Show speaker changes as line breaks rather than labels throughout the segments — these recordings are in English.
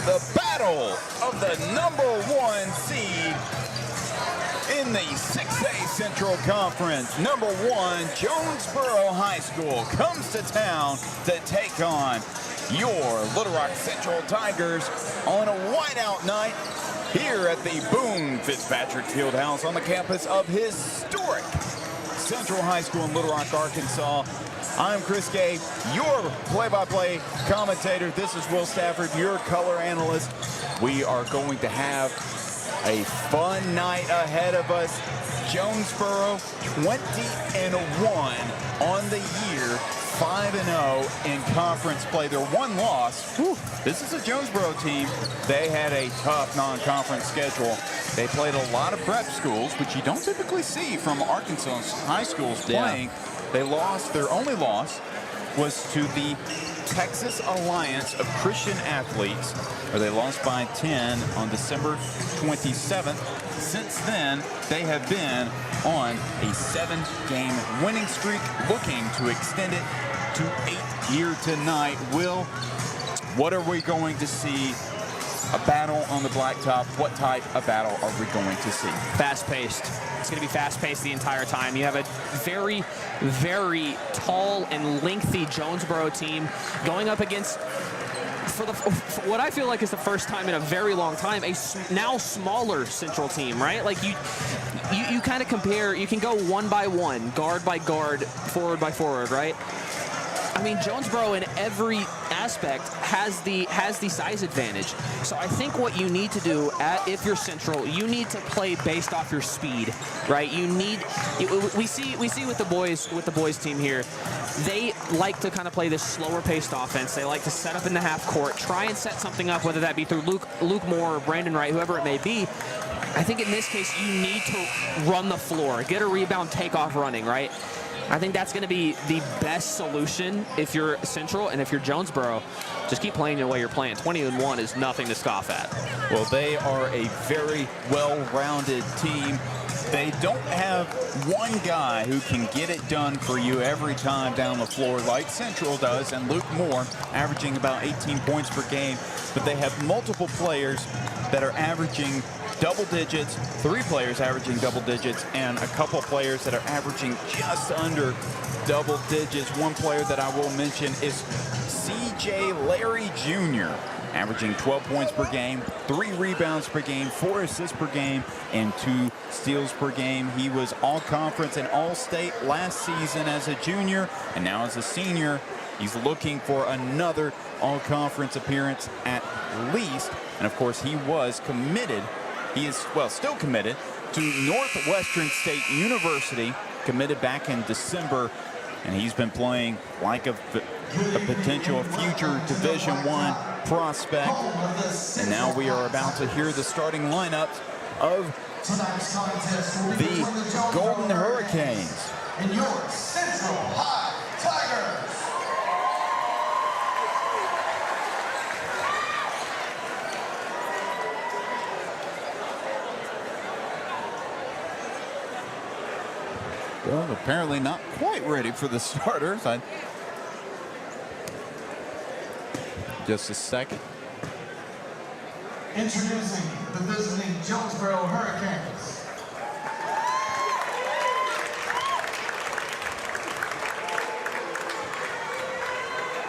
the battle of the #1 seed in the 6A Central Conference. #1 Jonesboro High School comes to town to take on your Little Rock Central Tigers on a whiteout night here at the Boone Fitzpatrick Fieldhouse on the campus of historic Central High School in Little Rock, Arkansas. I'm Chris Gay, your play-by-play commentator. This is Will Stafford, your color analyst. We are going to have a fun night ahead of us. Jonesboro 20-1 on the year, 5-0 in conference play. Their one loss. Whew, this is a Jonesboro team. They had a tough non-conference schedule. They played a lot of prep schools, which you don't typically see from Arkansas high schools playing. Yeah. They lost, their only loss was to the Texas Alliance of Christian Athletes, where they lost by 10 on December 27th. Since then, they have been on a 7-game winning streak, looking to extend it to 8 here tonight. Will, what are we going to see? A battle on the blacktop. What type of battle are we going to see?
Fast-paced. It's going to be fast-paced the entire time. You have a very, very tall and lengthy Jonesboro team going up against, for what I feel like is the first time in a very long time, a now smaller Central team, right? Like you kind of compare. You can go one by one, guard by guard, forward by forward, right? I mean, Jonesboro in every aspect has the size advantage. So I think what you need to do if you're Central, you need to play based off your speed, right? We see with the boys team here, they like to kind of play this slower paced offense. They like to set up in the half court, try and set something up, whether that be through Luke Moore or Brandon Wright, whoever it may be. I think in this case you need to run the floor, get a rebound, take off running, right? I think that's going to be the best solution if you're Central, and if you're Jonesboro, just keep playing the way you're playing. 20-1 is nothing to scoff at.
Well, they are a very well-rounded team. They don't have one guy who can get it done for you every time down the floor like Central does, and Luke Moore averaging about 18 points per game, but they have multiple players that are averaging double digits, 3 players averaging double digits, and a couple players that are averaging just under double digits. One player that I will mention is C.J. Larry Jr., averaging 12 points per game, 3 rebounds per game, 4 assists per game, and 2 steals per game. He was all-conference and all-state last season as a junior, and now as a senior, he's looking for another all-conference appearance at least. And of course, he was committed. He is, well, still committed to Northwestern State University, committed back in December, and he's been playing like a potential future Division I prospect. And now we are about to hear the starting lineup of the Golden Hurricanes.
And your Central High Tigers.
Well, apparently not quite ready for the starters. Just a second.
Introducing the visiting Jonesboro Hurricanes.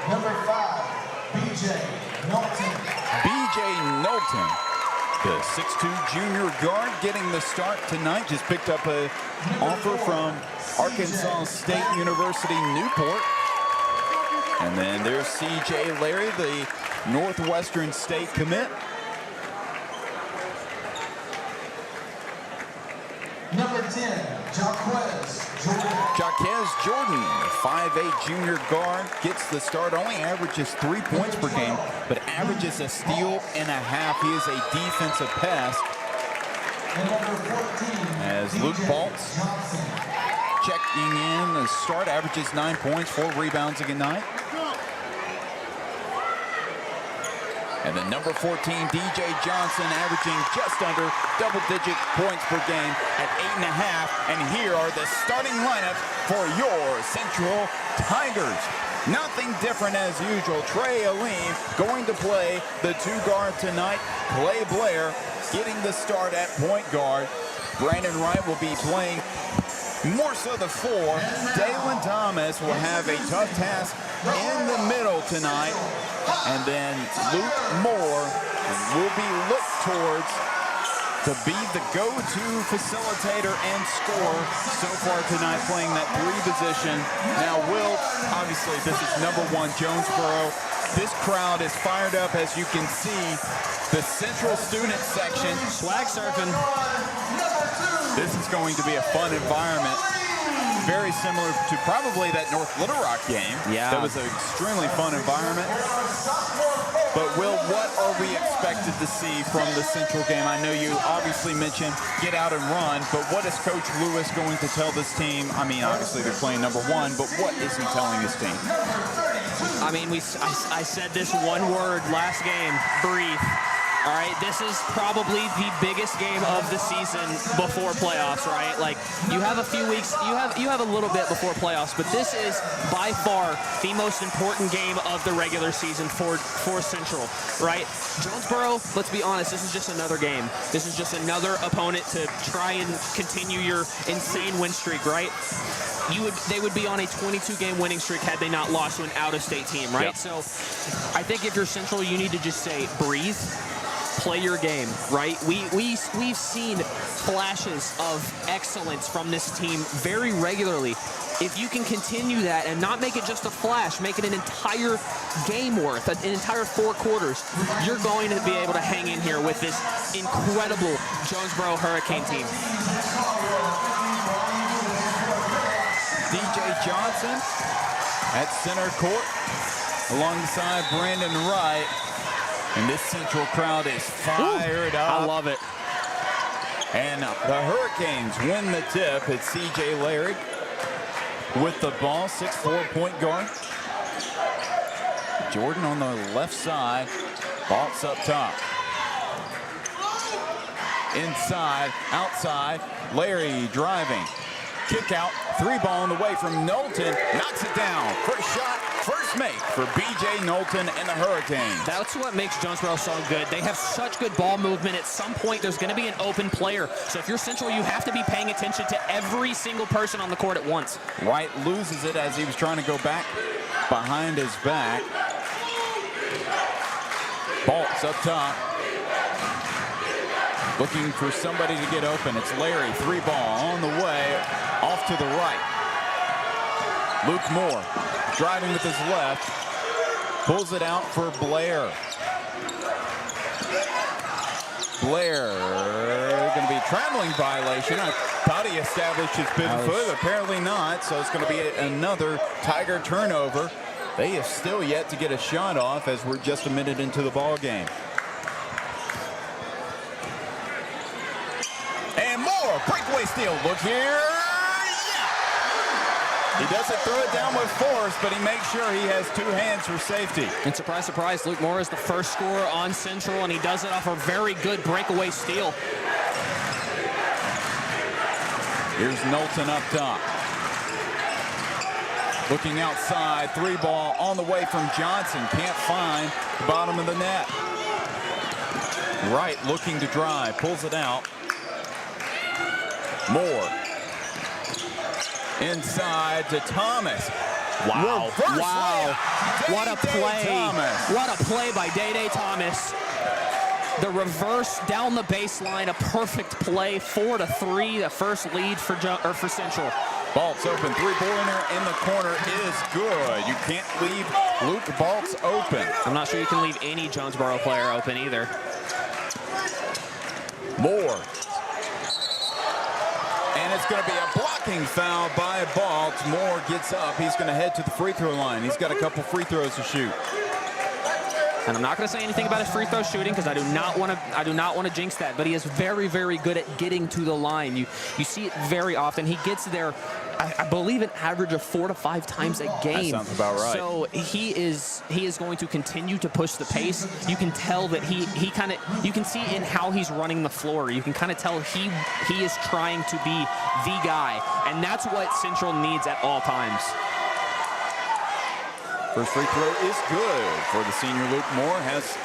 Number 5, B.J. Knowlton.
B.J. Knowlton, the 6'2" junior guard, getting the start tonight. Just picked up an offer from Arkansas State University, Newport. And then there's C.J. Larry, the Northwestern State commit.
Number 10, Jaquez Jordan.
Jaquez Jordan, 5'8" junior guard, gets the start, only averages 3 points per game, but averages a steal and a half. He is a defensive pest.
And number 14,
As Luke Baltz checking in the start, averages 9 points, 4 rebounds a good night. And the number 14, DJ Johnson, averaging just under double-digit points per game at 8.5. And here are the starting lineups for your Central Tigers. Nothing different as usual. Trey Aleem going to play the 2-guard tonight. Clay Blair getting the start at point guard. Brandon Wright will be playing more so the 4. Dalen Thomas will have a tough task in the middle tonight. And then Luke Moore will be looked towards to be the go-to facilitator and scorer so far tonight, playing that 3 position. Now, Will, obviously, this is number 1 Jonesboro. This crowd is fired up, as you can see. The Central student section.
Swag surfing.
This is going to be a fun environment. Very similar to probably that North Little Rock game.
Yeah.
That was an extremely fun environment. But, Will, what are we expected to see from the Central game? I know you obviously mentioned get out and run, but what is Coach Lewis going to tell this team? I mean, obviously they're playing number 1, but what is he telling his team?
I mean, I said this one word last game, breathe. All right, this is probably the biggest game of the season before playoffs, right? Like, you have a few weeks, you have a little bit before playoffs, but this is by far the most important game of the regular season for Central, right? Jonesboro, let's be honest, this is just another game. This is just another opponent to try and continue your insane win streak, right? They would be on a 22-game winning streak had they not lost to an out-of-state team, right? Yep. So I think if you're Central, you need to just say, breathe. Play your game, right? We've seen flashes of excellence from this team very regularly. If you can continue that and not make it just a flash, make it an entire game worth, an entire 4 quarters, you're going to be able to hang in here with this incredible Jonesboro Hurricane team.
DJ Johnson at center court alongside Brandon Wright. And this Central crowd is fired up.
I love it.
And the Hurricanes win the tip. It's C.J. Larry with the ball, 6'4" point guard. Jordan on the left side. Balt's up top. Inside, outside. Larry driving. Kick out. 3-ball on the way from Knowlton. Knocks it down. First shot. First make for B.J. Knowlton and the Hurricanes.
That's what makes Jonesboro so good. They have such good ball movement. At some point, there's going to be an open player. So if you're Central, you have to be paying attention to every single person on the court at once.
Wright loses it as he was trying to go back behind his back. Balt's up top. Looking for somebody to get open. It's Larry, 3-ball on the way, off to the right. Luke Moore driving with his left, pulls it out for Blair. Blair going to be traveling violation. I thought he established his pivot foot, but apparently not. So it's going to be another Tiger turnover. They have still yet to get a shot off as we're just a minute into the ball game. And Moore, breakaway steal. Look here. He doesn't throw it down with force, but he makes sure he has 2 hands for safety.
And surprise, surprise, Luke Moore is the first scorer on Central, and he does it off a very good breakaway steal.
Here's Knowlton up top. Looking outside, 3-ball on the way from Johnson. Can't find the bottom of the net. Wright looking to drive, pulls it out. Moore. Inside to Thomas.
Wow.
Reverse
wow.
layup.
What a play.
Thomas.
What a play by Day Thomas. The reverse down the baseline, a perfect play, 4-3, the first lead for Central.
Balt's open, 3-pointer in the corner is good. You can't leave Luke Balt's open.
I'm not sure you can leave any Jonesboro player open either.
Moore. And it's going to be a blocking foul by Balt. Moore gets up. He's going to head to the free throw line. He's got a couple free throws to shoot.
And I'm not going to say anything about his free throw shooting because I do not want to jinx that. But he is very, very good at getting to the line. You see it very often. He gets there I believe, an average of 4 to 5 times a game.
That sounds about right.
So he is going to continue to push the pace. You can tell that he kind of, you can see in how he's running the floor. You can kind of tell he is trying to be the guy, and that's what Central needs at all times.
First free throw is good for the senior. Luke Moore has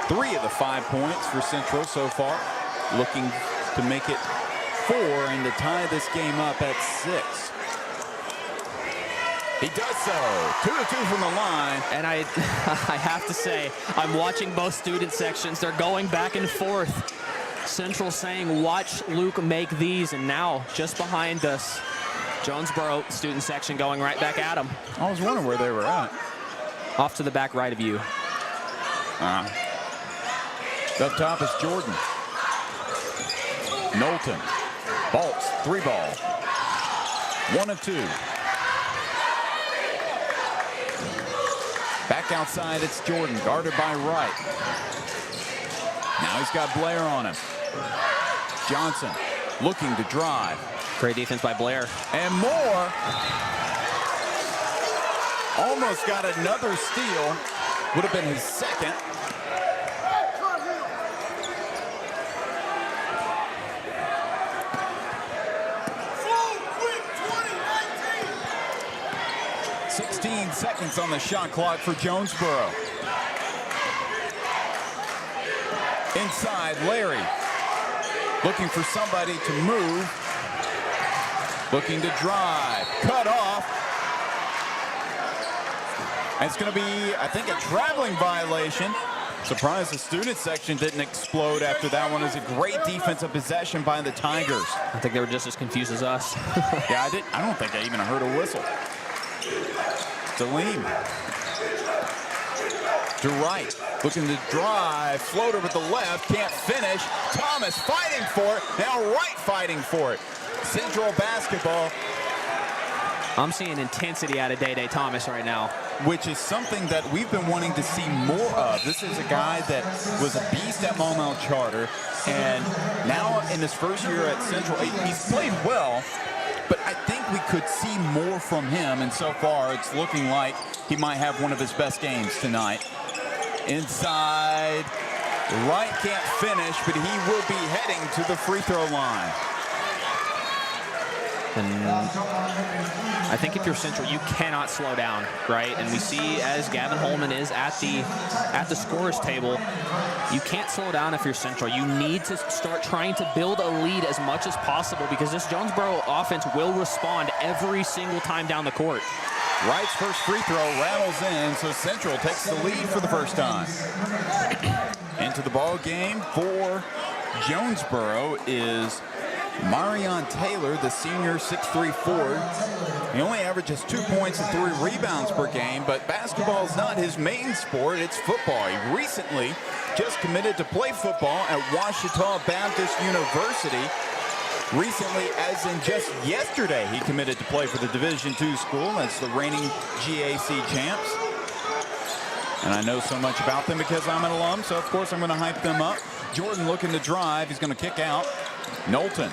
3 of the 5 points for Central so far, looking to make it 4 and to tie this game up at 6. He does so. 2 of 2 from the line.
And I have to say, I'm watching both student sections. They're going back and forth. Central saying, watch Luke make these, and now just behind us, Jonesboro student section going right back at him.
I was wondering where they were at.
Off to the back right of you.
Up top is Jordan. Knowlton. Bolts, 3 ball. 1 of 2. Back outside, it's Jordan, guarded by Wright. Now he's got Blair on him. Johnson looking to drive.
Great defense by Blair.
And Moore almost got another steal. Would have been his second. Seconds on the shot clock for Jonesboro. Inside, Larry looking for somebody to move, looking to drive, cut off. And it's going to be, I think, a traveling violation. Surprised the student section didn't explode after that one. It was a great defensive possession by the Tigers.
I think they were just as confused as us.
Yeah, I don't think I even heard a whistle. Delim to Wright, looking to drive, float over the left, can't finish. Thomas fighting for it, now Wright fighting for it. Central basketball.
I'm seeing intensity out of Day Thomas right now.
Which is something that we've been wanting to see more of. This is a guy that was a beast at Maumelle Charter, and now in his first year at Central, he's played well, but I think we could see more from him, and so far it's looking like he might have one of his best games tonight. Inside, Wright can't finish, but he will be heading to the free throw line.
And I think if you're Central, you cannot slow down, right? And we see as Gavin Holman is at the scorer's table, you can't slow down if you're Central. You need to start trying to build a lead as much as possible, because this Jonesboro offense will respond every single time down the court.
Wright's first free throw rattles in, so Central takes the lead for the first time. Into the ball game for Jonesboro is Marion Taylor, the senior 6'3" forward. He only averages 2 points and 3 rebounds per game, but basketball is not his main sport, it's football. He recently just committed to play football at Ouachita Baptist University. Recently, as in just yesterday, he committed to play for the Division II school. That's the reigning GAC champs. And I know so much about them because I'm an alum, so of course I'm going to hype them up. Jordan looking to drive. He's going to kick out. Knowlton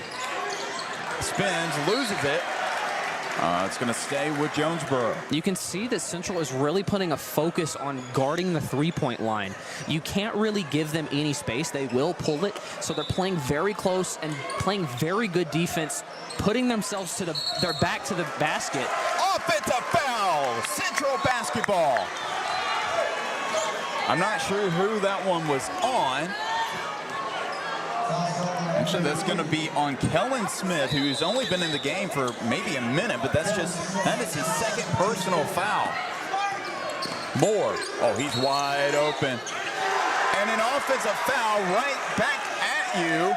spins, loses it. It's going to stay with Jonesboro.
You can see that Central is really putting a focus on guarding the three-point line. You can't really give them any space. They will pull it, so they're playing very close and playing very good defense, putting themselves to their back to the basket.
Offensive foul, Central basketball. I'm not sure who that one was on. Actually, that's going to be on Kellen Smith, who's only been in the game for maybe a minute, but that is his second personal foul. Moore, oh, he's wide open. And an offensive foul right back at you.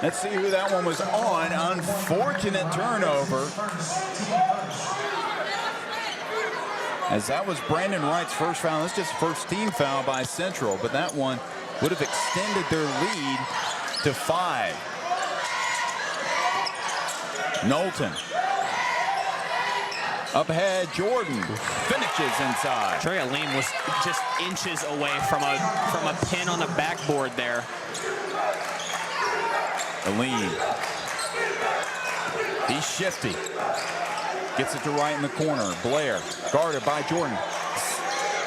Let's see who that one was on. Unfortunate turnover. As that was Brandon Wright's first foul. That's just first team foul by Central, but that one would have extended their lead to 5. Knowlton. Up ahead, Jordan finishes inside.
Trey Aline was just inches away from a pin on the backboard there.
Aline He's shifty. Gets it to right in the corner. Blair, guarded by Jordan.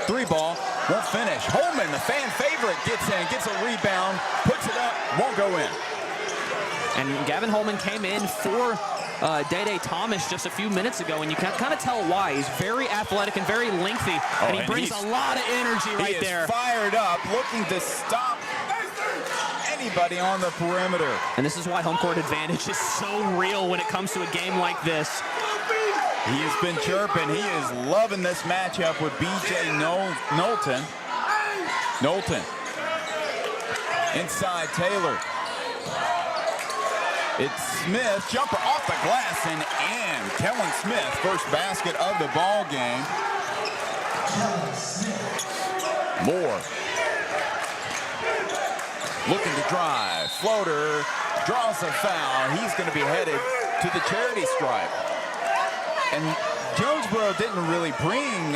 3 ball, won't finish. Holman, the fan favorite, gets in, gets a rebound, puts it up, won't go in.
And Gavin Holman came in for Day Thomas just a few minutes ago, and you can kind of tell why. He's very athletic and very lengthy, and he brings a lot of energy right there.
He is fired up, looking to stop anybody on the perimeter.
And this is why home court advantage is so real when it comes to a game like this.
He has been chirping. He is loving this matchup with B.J. Knowlton. Knowlton. Inside Taylor. It's Smith, jumper off the glass and in. Kellen Smith, first basket of the ball game. Moore. Looking to drive. Floater. Draws a foul. He's going to be headed to the charity stripe. And Jonesboro didn't really bring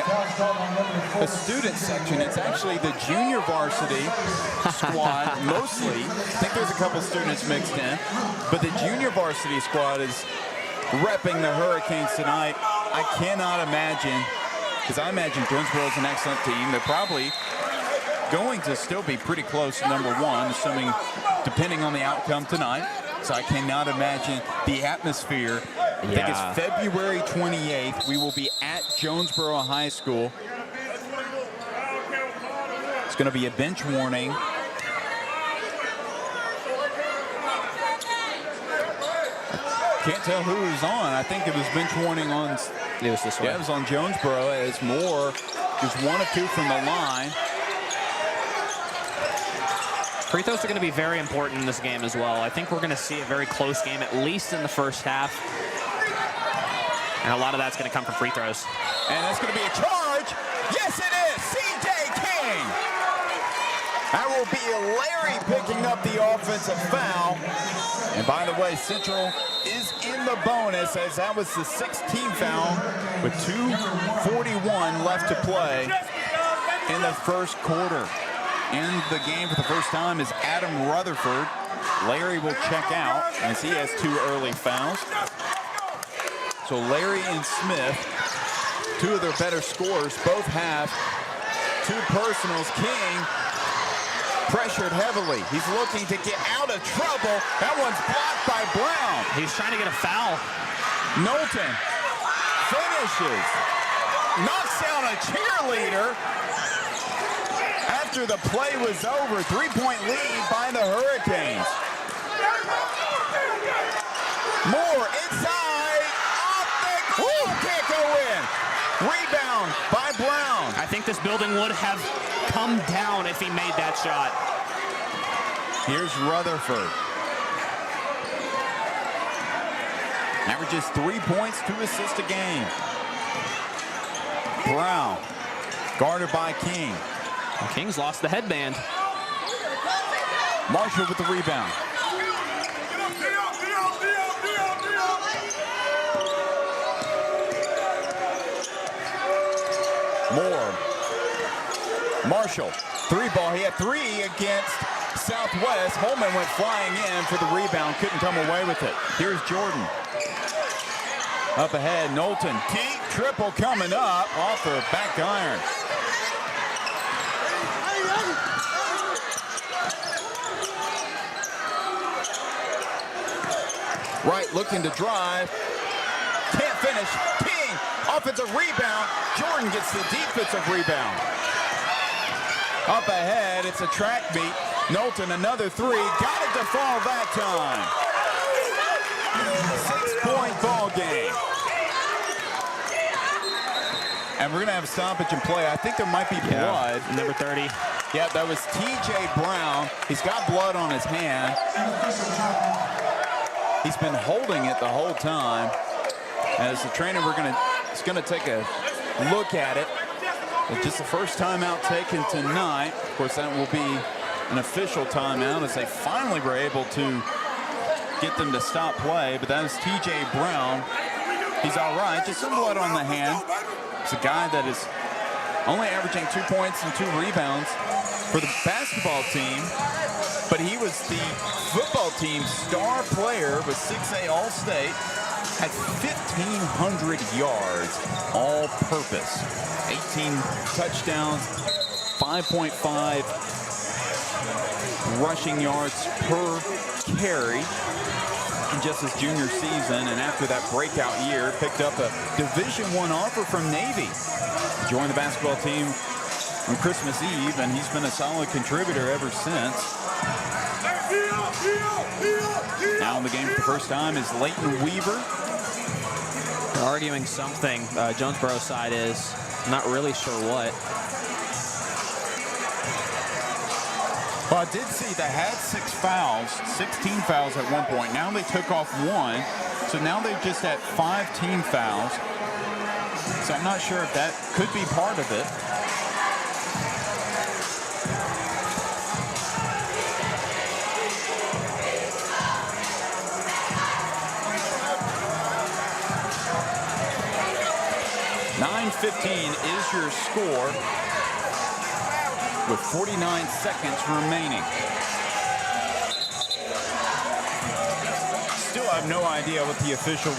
a student section. It's actually the junior varsity squad mostly. I think there's a couple students mixed in. But the junior varsity squad is repping the Hurricanes tonight. I cannot imagine, because I imagine Jonesboro is an excellent team. They're probably going to still be pretty close to #1, assuming, depending on the outcome tonight. So I cannot imagine the atmosphere. I think it's February 28th. We will be at Jonesboro High School. It's going to be a bench warning. Can't tell who's on. I think it was bench warning on.
It was this way.
Yeah, it was on Jonesboro as Moore was 1 of 2 from the line.
Free throws are going to be very important in this game as well. I think we're going to see a very close game, at least in the first half. And a lot of that's going to come from free throws.
And that's going to be a charge. Yes, it is. C.J. King. That will be Larry picking up the offensive foul. And by the way, Central is in the bonus, as that was the 16th foul with 2:41 left to play in the first quarter. In the game for the first time is Adam Rutherford. Larry will check out as he has 2 early fouls. So Larry and Smith, 2 of their better scorers, both have 2 personals. King pressured heavily. He's looking to get out of trouble. That one's blocked by Brown.
He's trying to get a foul.
Knowlton finishes. Knocks down a cheerleader. After the play was over, 3-point lead by the Hurricanes. Moore inside, off the goal, can't go in. Rebound by Brown.
I think this building would have come down if he made that shot.
Here's Rutherford. Averages 3 points, 2 assists a game. Brown, guarded by King.
King's lost the headband.
Marshall with the rebound. Moore. Marshall, 3 ball. He had 3 against Southwest. Holman went flying in for the rebound. Couldn't come away with it. Here's Jordan. Up ahead, Knowlton. Deep triple coming up off the back iron. Right, looking to drive. Can't finish. King, offensive rebound. Jordan gets the defensive rebound. Up ahead, it's a track meet. Knowlton, another 3. Got it to fall that time. 6-point ball game. And we're going to have a stoppage and play. I think there might be blood.
Number 30.
Yeah, that was T.J. Brown. He's got blood on his hand. He's been holding it the whole time. As the trainer, is going to take a look at it. It's just the first timeout taken tonight. Of course, that will be an official timeout as they finally were able to get them to stop play. But that was T.J. Brown. He's all right. Just some blood on the hand. It's a guy that is only averaging 2 points and 2 rebounds for the basketball team. But he was the football team's star player with 6A All-State. had 1,500 yards all purpose. 18 touchdowns, 5.5 rushing yards per carry in just his junior season, and after that breakout year, picked up a Division I offer from Navy. Joined the basketball team on Christmas Eve, and he's been a solid contributor ever since. Now in the game for the first time is Leighton Weaver.
They're arguing something. Jonesboro side is not really sure what.
Well, I did see they had 6 fouls, 16 fouls at one point. Now they took off 1, so now they're just at 5 team fouls. So I'm not sure if that could be part of it. .915 is your score with 49 seconds remaining. Still have no idea what the official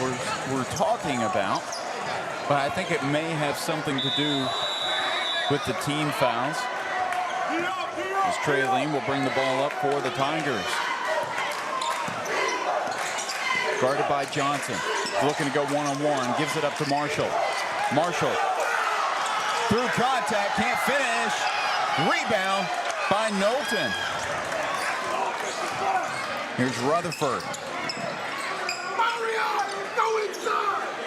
were talking about, but I think it may have something to do with the team fouls. As Trey Lean will bring the ball up for the Tigers. Guarded by Johnson. Looking to go one-on-one. Gives it up to Marshall. Marshall through contact, can't finish. Rebound by Knowlton. Here's Rutherford.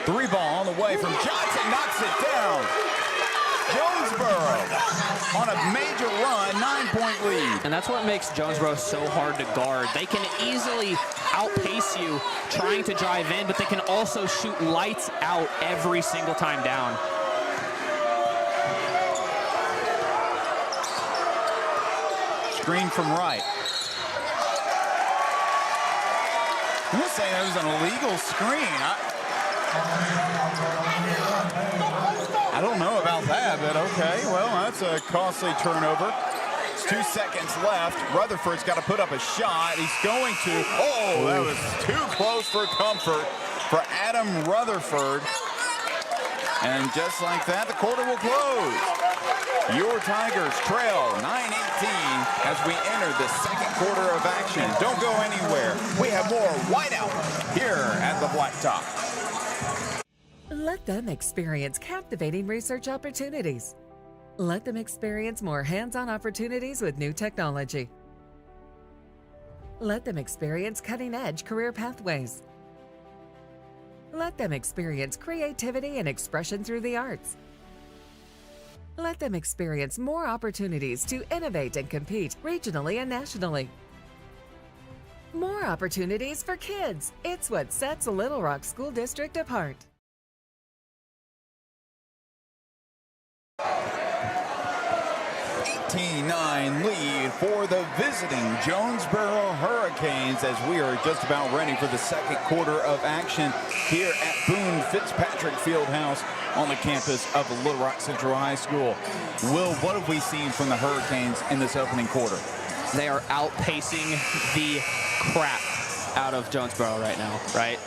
3 ball on the way from Johnson, knocks it down. Jonesboro on a major run, 9-point lead.
And that's what makes Jonesboro so hard to guard. They can easily outpace you trying to drive in, but they can also shoot lights out every single time down.
Screen from right. I'm going to say that was an illegal screen. I don't know about that, but okay. Well, that's a costly turnover. It's 2 seconds left. Rutherford's got to put up a shot. He's going to. Oh, that was too close for comfort for Adam Rutherford. And just like that, the quarter will close. Your Tigers trail 9-18 as we enter the second quarter of action. Don't go anywhere. We have more whiteout here at the Blacktop.
Let them experience captivating research opportunities. Let them experience more hands-on opportunities with new technology. Let them experience cutting-edge career pathways. Let them experience creativity and expression through the arts. Let them experience more opportunities to innovate and compete regionally and nationally. More opportunities for kids. It's what sets Little Rock School District apart.
18-9 lead for the visiting Jonesboro Hurricanes as we are just about ready for the second quarter of action here at Boone Fitzpatrick Fieldhouse on the campus of Little Rock Central High School. Will, what have we seen from the Hurricanes in this opening quarter?
They are outpacing the crap out of Jonesboro right now, right?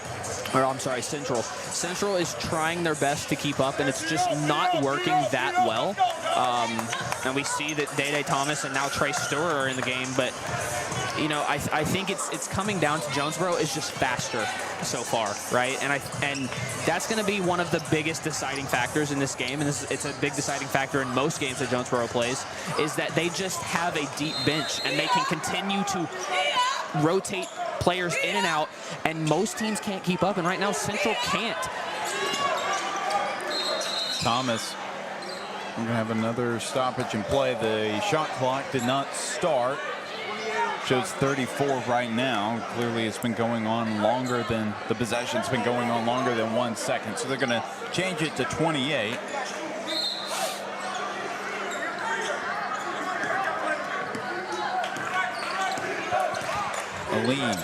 Or I'm sorry, Central. Central is trying their best to keep up, and it's just not working that well. And we see that Day Thomas and now Trey Stewart are in the game, but you know, I think it's coming down to Jonesboro is just faster so far, right? And that's going to be one of the biggest deciding factors in this game, and it's a big deciding factor in most games that Jonesboro plays, is that they just have a deep bench, and they can continue to rotate players in and out, and most teams can't keep up, and right now Central can't.
Thomas, we're going to have another stoppage in play. The shot clock did not start. Shows 34 right now. Clearly it's been going on longer than the possession's been going on longer than 1 second. So they're going to change it to 28. Aline.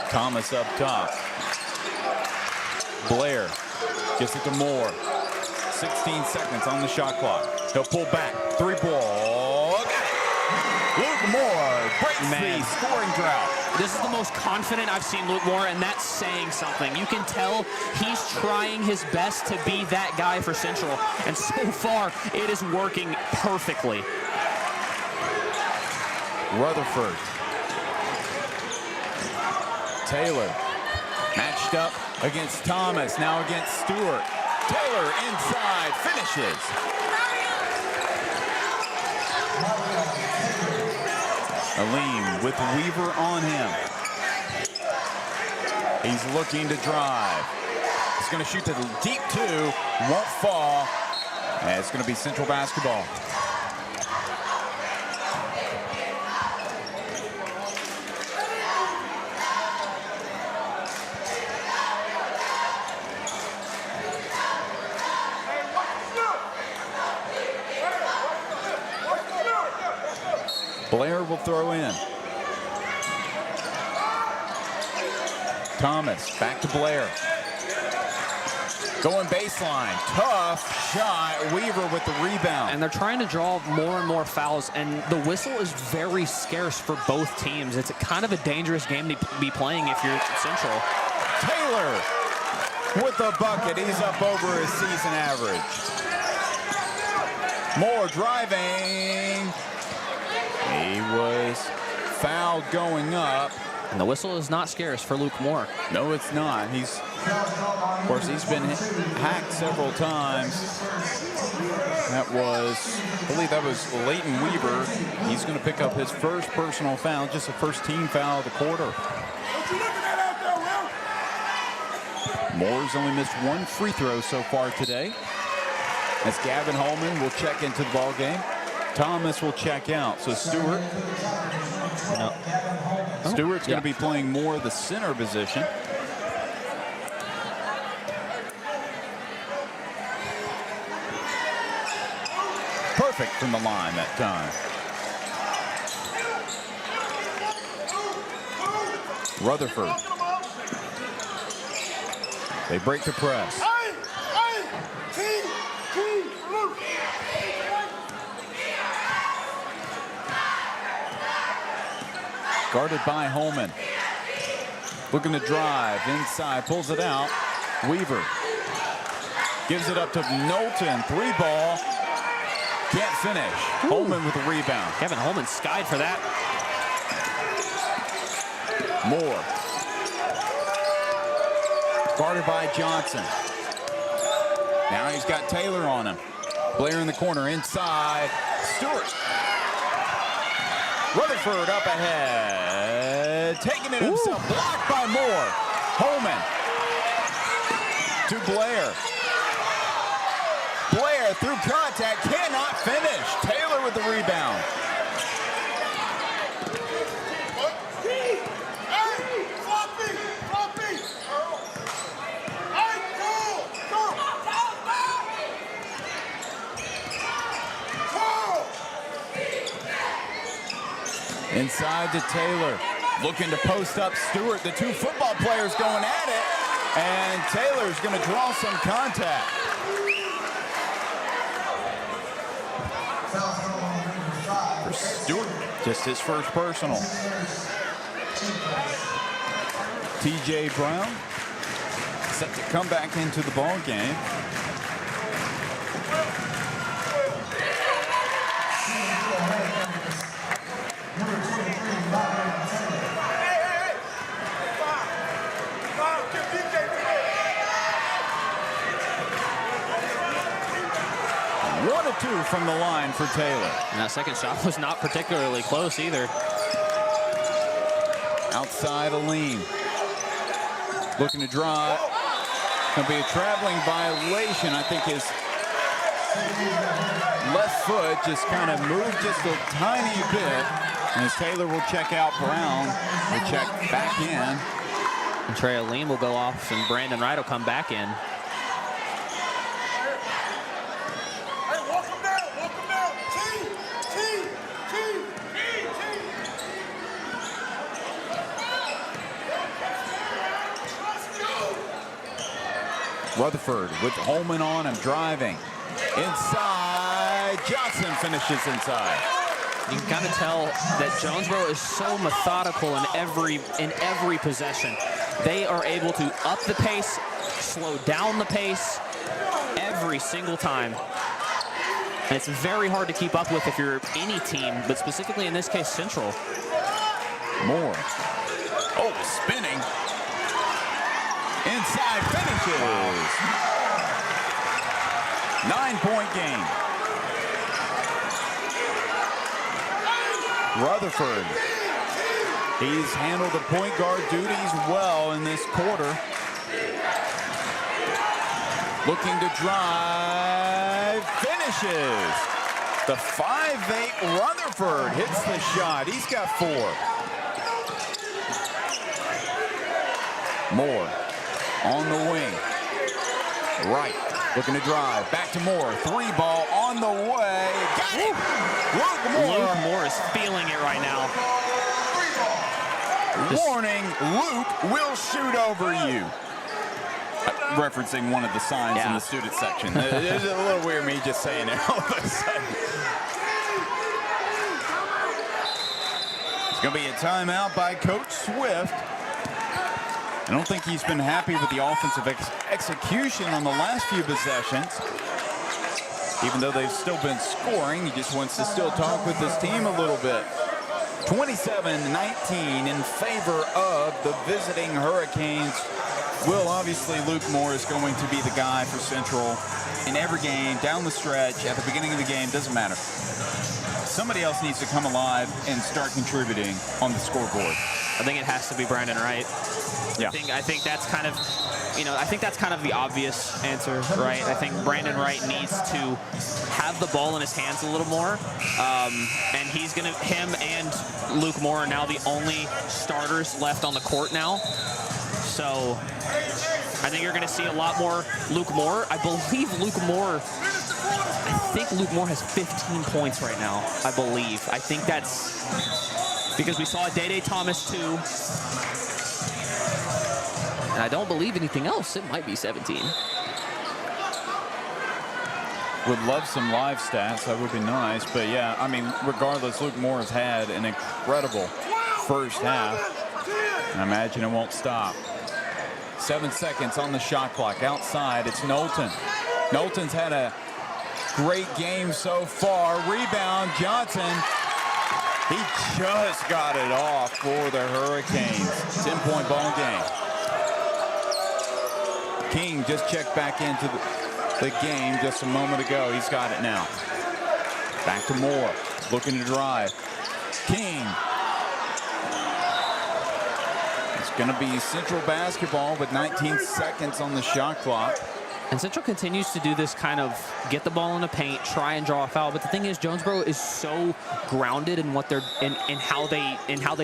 Thomas up top. Blair gives it to Moore. 16 seconds on the shot clock. He'll pull back. 3 ball. Luke Moore breaks the scoring drought.
This is the most confident I've seen Luke Moore, and that's saying something. You can tell he's trying his best to be that guy for Central, and so far, it is working perfectly.
Rutherford. Taylor matched up against Thomas, now against Stewart. Taylor inside, finishes. Aleem with Weaver on him. He's looking to drive. He's going to shoot to the deep two, won't fall. And it's going to be Central basketball. Blair will throw in. Thomas back to Blair. Going baseline. Tough shot. Weaver with the rebound.
And they're trying to draw more and more fouls, and the whistle is very scarce for both teams. It's kind of a dangerous game to be playing if you're Central.
Taylor with the bucket. He's up over his season average. Moore driving. He was fouled going up.
And the whistle is not scarce for Luke Moore.
No, it's not. Of course, he's been hacked several times. I believe that was Leighton Weaver. He's going to pick up his first personal foul, just the first team foul of the quarter. Moore's only missed one free throw so far today. As Gavin Holman will check into the ball game. Thomas will check out. So Stewart. Stewart's going to be playing more of the center position. Perfect from the line that time. Rutherford. They break the press. Guarded by Holman. Looking to drive inside, pulls it out. Weaver gives it up to Knowlton. 3-ball. Can't finish. Ooh. Holman with the rebound.
Kevin Holman skied for that.
Moore. Guarded by Johnson. Now he's got Taylor on him. Blair in the corner inside. Stewart. Rutherford up ahead. Taking it himself. Blocked by Moore. Holman. To Blair. Blair through contact. Cannot finish. Taylor with the rebound. Inside to Taylor. Looking to post up Stewart. The two football players going at it. And Taylor's going to draw some contact. For Stewart, just his first personal. TJ Brown set to come back into the ball game. Two from the line for Taylor.
And that second shot was not particularly close either.
Outside Aleem. Looking to drive. Going to be a traveling violation. I think his left foot just kind of moved just a tiny bit. And as Taylor will check out, Brown will check back in.
And Trey Aleem will go off and Brandon Wright will come back in.
Rutherford with Holman on him, driving. Inside, Johnson finishes inside.
You can kind of tell that Jonesboro is so methodical in every possession. They are able to up the pace, slow down the pace every single time. And it's very hard to keep up with if you're any team, but specifically in this case, Central.
Moore. Oh, spinning. Inside finishes. 9-point game. Rutherford. He's handled the point guard duties well in this quarter. Looking to drive. Finishes. The 5'8" Rutherford hits the shot. He's got 4. Moore on the wing. Right. Looking to drive. Back to Moore. 3 ball on the way. Got it.
Luke Moore is feeling it right now.
Warning, Luke will shoot over you. Referencing one of the signs in the student section. It's a little weird me just saying it all of a sudden. It's going to be a timeout by Coach Swift. I don't think he's been happy with the offensive execution on the last few possessions. Even though they've still been scoring, he just wants to still talk with his team a little bit. 27-19 in favor of the visiting Hurricanes. Will, obviously, Luke Moore is going to be the guy for Central in every game, down the stretch, at the beginning of the game, doesn't matter. Somebody else needs to come alive and start contributing on the scoreboard.
I think it has to be Brandon Wright.
Yeah.
I think that's kind of, I think that's kind of the obvious answer, right? I think Brandon Wright needs to have the ball in his hands a little more. And him and Luke Moore are now the only starters left on the court now. So I think you're going to see a lot more Luke Moore. I think Luke Moore has 15 points right now, I believe. I think that's because we saw Day Thomas too. And I don't believe anything else. It might be 17.
Would love some live stats. That would be nice. But yeah, I mean, regardless, Luke Moore has had an incredible first half. And I imagine it won't stop. 7 seconds on the shot clock. Outside, it's Knowlton. Knowlton's had a great game so far. Rebound, Johnson. He just got it off for the Hurricanes. 10-point ball game. King just checked back into the game just a moment ago. He's got it now. Back to Moore. Looking to drive. King. It's going to be Central basketball with 19 seconds on the shot clock.
And Central continues to do this kind of get the ball in the paint, try and draw a foul. But the thing is, Jonesboro is so grounded in what they're in how they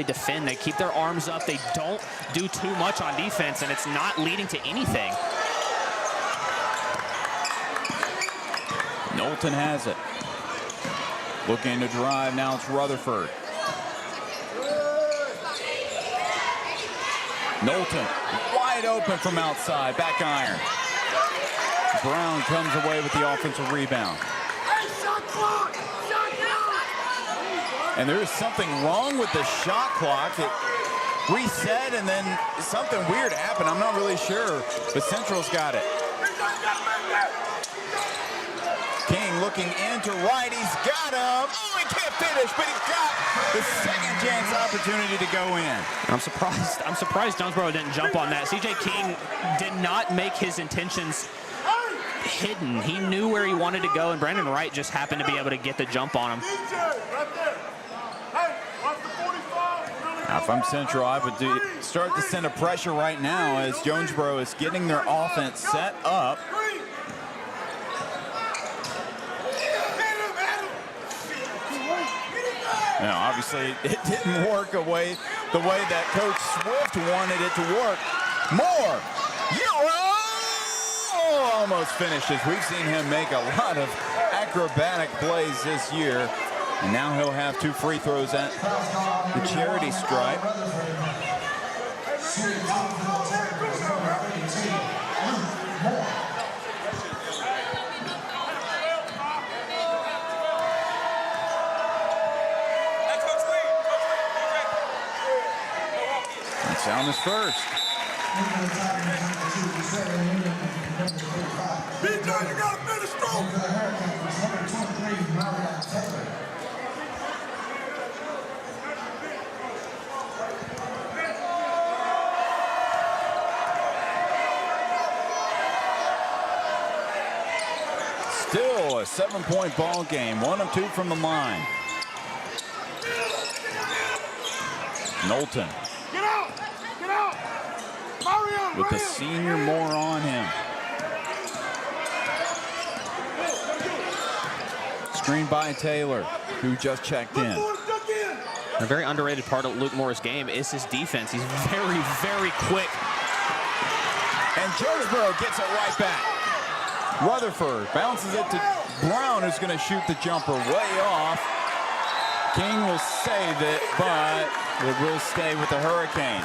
defend. They keep their arms up. They don't do too much on defense, and it's not leading to anything.
Knowlton has it. Looking to drive. Now it's Rutherford. Knowlton wide open from outside. Back iron. Brown comes away with the offensive rebound. And there is something wrong with the shot clock. It reset and then something weird happened. I'm not really sure, but Central's got it. King looking into right. He's got him. Oh, he can't finish, but he's got the second chance opportunity to go in.
I'm surprised Jonesboro didn't jump on that. CJ King did not make his intentions hidden. He knew where he wanted to go, and Brandon Wright just happened to be able to get the jump on him.
Now, if I'm Central, I would start to send a pressure right now as Jonesboro is getting their offense set up. Now, obviously, it didn't work the way that Coach Swift wanted it to work. Moore, almost finishes. We've seen him make a lot of acrobatic plays this year. And now he'll have 2 free throws at the charity stripe. Down is first.
Big John, you gotta finish strong.
Still a 7-point ball game. 1 of 2 from the line. Knowlton.
Get out! Get out! Mario,
With the senior more on him. Screened by Taylor, who just checked in.
A very underrated part of Luke Moore's game is his defense. He's very, very quick.
And Jonesboro gets it right back. Rutherford bounces it to Brown, who's going to shoot the jumper way off. King will save it, but it will stay with the Hurricanes.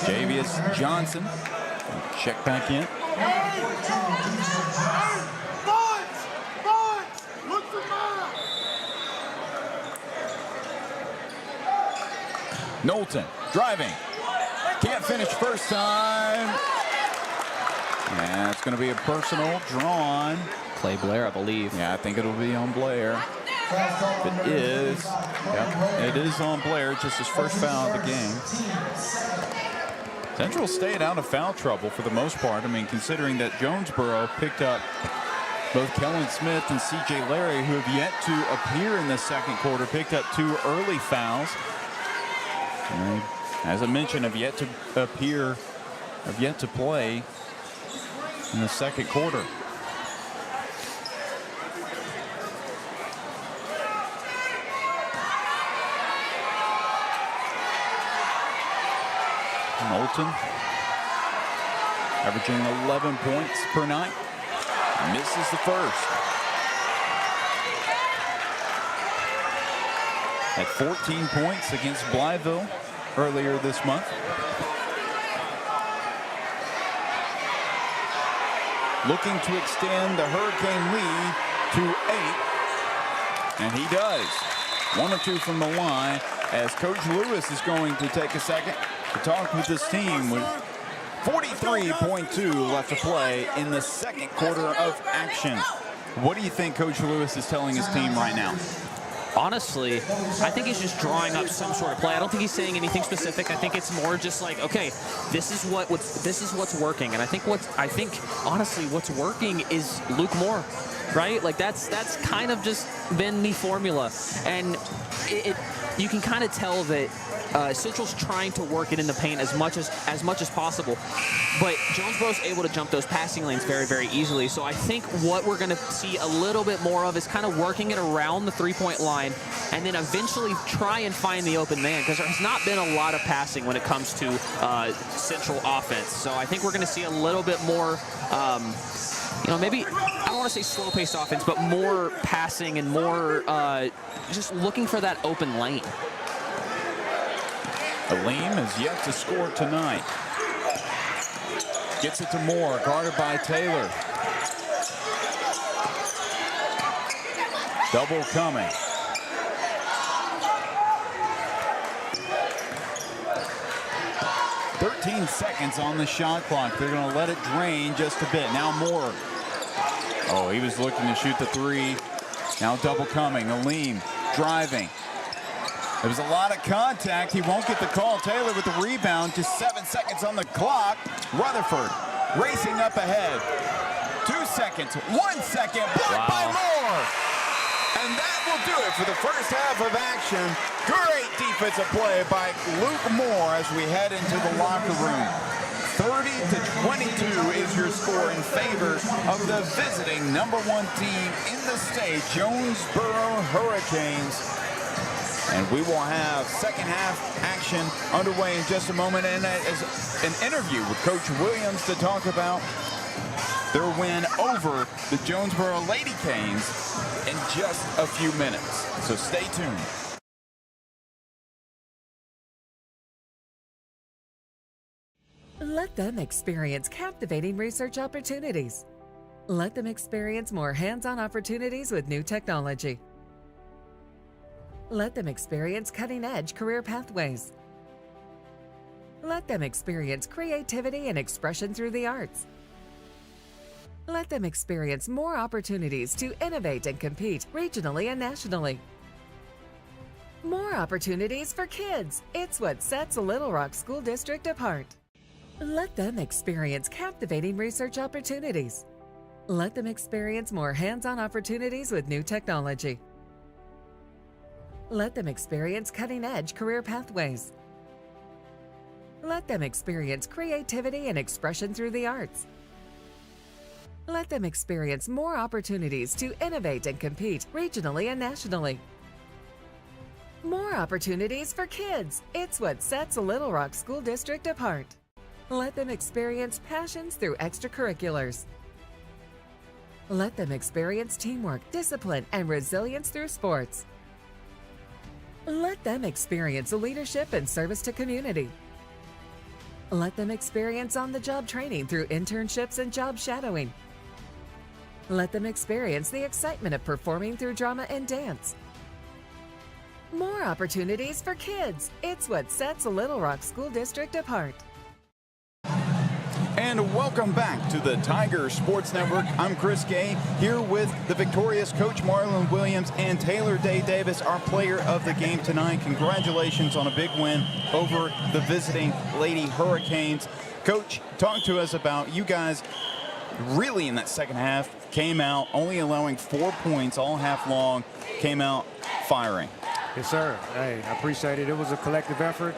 Javius Johnson will check back in.
Look for mine.
Knowlton driving. Can't finish first time. Yeah, it's going to be a personal drawn.
Clay Blair, I believe.
Yeah, I think it'll be on Blair. It is. Yep, it is on Blair. Just his first foul of the game. Central stayed out of foul trouble for the most part. I mean, considering that Jonesboro picked up both Kellen Smith and C.J. Larry, who have yet to appear in the second quarter, picked up 2 early fouls. And as I mentioned, have yet to appear, have yet to play in the second quarter. Knowlton averaging 11 points per night. Misses the first. At 14 points against Blytheville earlier this month. Looking to extend the Hurricane lead to 8. And he does. 1 of 2 from the line as Coach Lewis is going to take a second to talk with this team with 43.2 left to play in the second quarter of action. What do you think Coach Lewis is telling his team right now?
Honestly, I think he's just drawing up some sort of play. I don't think he's saying anything specific. I think it's more just like, okay, this is what's working. And I think honestly what's working is Luke Moore, right? Like that's kind of just been the formula. And you can kind of tell that Central's trying to work it in the paint as much as possible, but Jonesboro's able to jump those passing lanes very, very easily. So I think what we're going to see a little bit more of is kind of working it around the three-point line, and then eventually try and find the open man, because there has not been a lot of passing when it comes to Central offense. So I think we're going to see a little bit more. Maybe I don't want to say slow-paced offense, but more passing and more just looking for that open lane.
Aleem has yet to score tonight. Gets it to Moore, guarded by Taylor. Double coming. "13 seconds on the shot clock. They're going to let it drain just a bit. Now Moore. Oh, he was looking to shoot the 3. Now double coming. Aleem driving. There was a lot of contact. He won't get the call. Taylor with the rebound. Just 7 seconds on the clock. Rutherford racing up ahead. 2 seconds. 1 second. Blocked by Moore. And that will do it for the first half of action. Great defensive play by Luke Moore as we head into the locker room. 30-22 is your score in favor of the visiting #1 team in the state, Jonesboro Hurricanes. And we will have second half action underway in just a moment, and an interview with Coach Williams to talk about their win over the Jonesboro Lady Canes in just a few minutes. So stay tuned.
Let them experience captivating research opportunities. Let them experience more hands-on opportunities with new technology. Let them experience cutting-edge career pathways. Let them experience creativity and expression through the arts. Let them experience more opportunities to innovate and compete regionally and nationally. More opportunities for kids. It's what sets Little Rock School District apart. Let them experience captivating research opportunities. Let them experience more hands-on opportunities with new technology. Let them experience cutting-edge career pathways. Let them experience creativity and expression through the arts. Let them experience more opportunities to innovate and compete regionally and nationally. More opportunities for kids. It's what sets Little Rock School District apart. Let them experience passions through extracurriculars. Let them experience teamwork, discipline, and resilience through sports. Let them experience leadership and service to community. Let them experience on-the-job training through internships and job shadowing. Let them experience the excitement of performing through drama and dance. More opportunities for kids. It's what sets Little Rock School District apart.
And welcome back to the Tiger Sports Network. I'm Chris Gay, here with the victorious Coach Marlon Williams and Taylor Day Davis, our player of the game tonight. Congratulations on a big win over the visiting Lady Hurricanes. Coach, talk to us about you guys really in that second half came out only allowing 4 points all half long, came out firing.
Yes, sir. Hey, I appreciate it. It was a collective effort.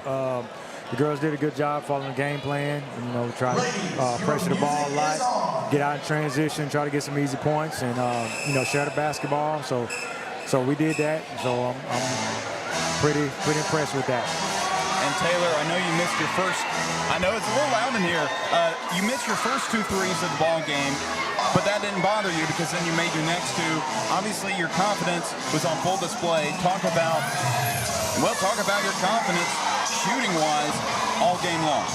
The girls did a good job following the game plan. Try to pressure the ball a lot, get out in transition, try to get some easy points, and share the basketball. So we did that. So I'm pretty impressed with that.
And Taylor, I know you missed your first. I know it's a little loud in here. You missed your first 2 threes of the ball game, but that didn't bother you because then you made your next 2. Obviously, your confidence was on full display. Talk about your confidence shooting-wise all game long.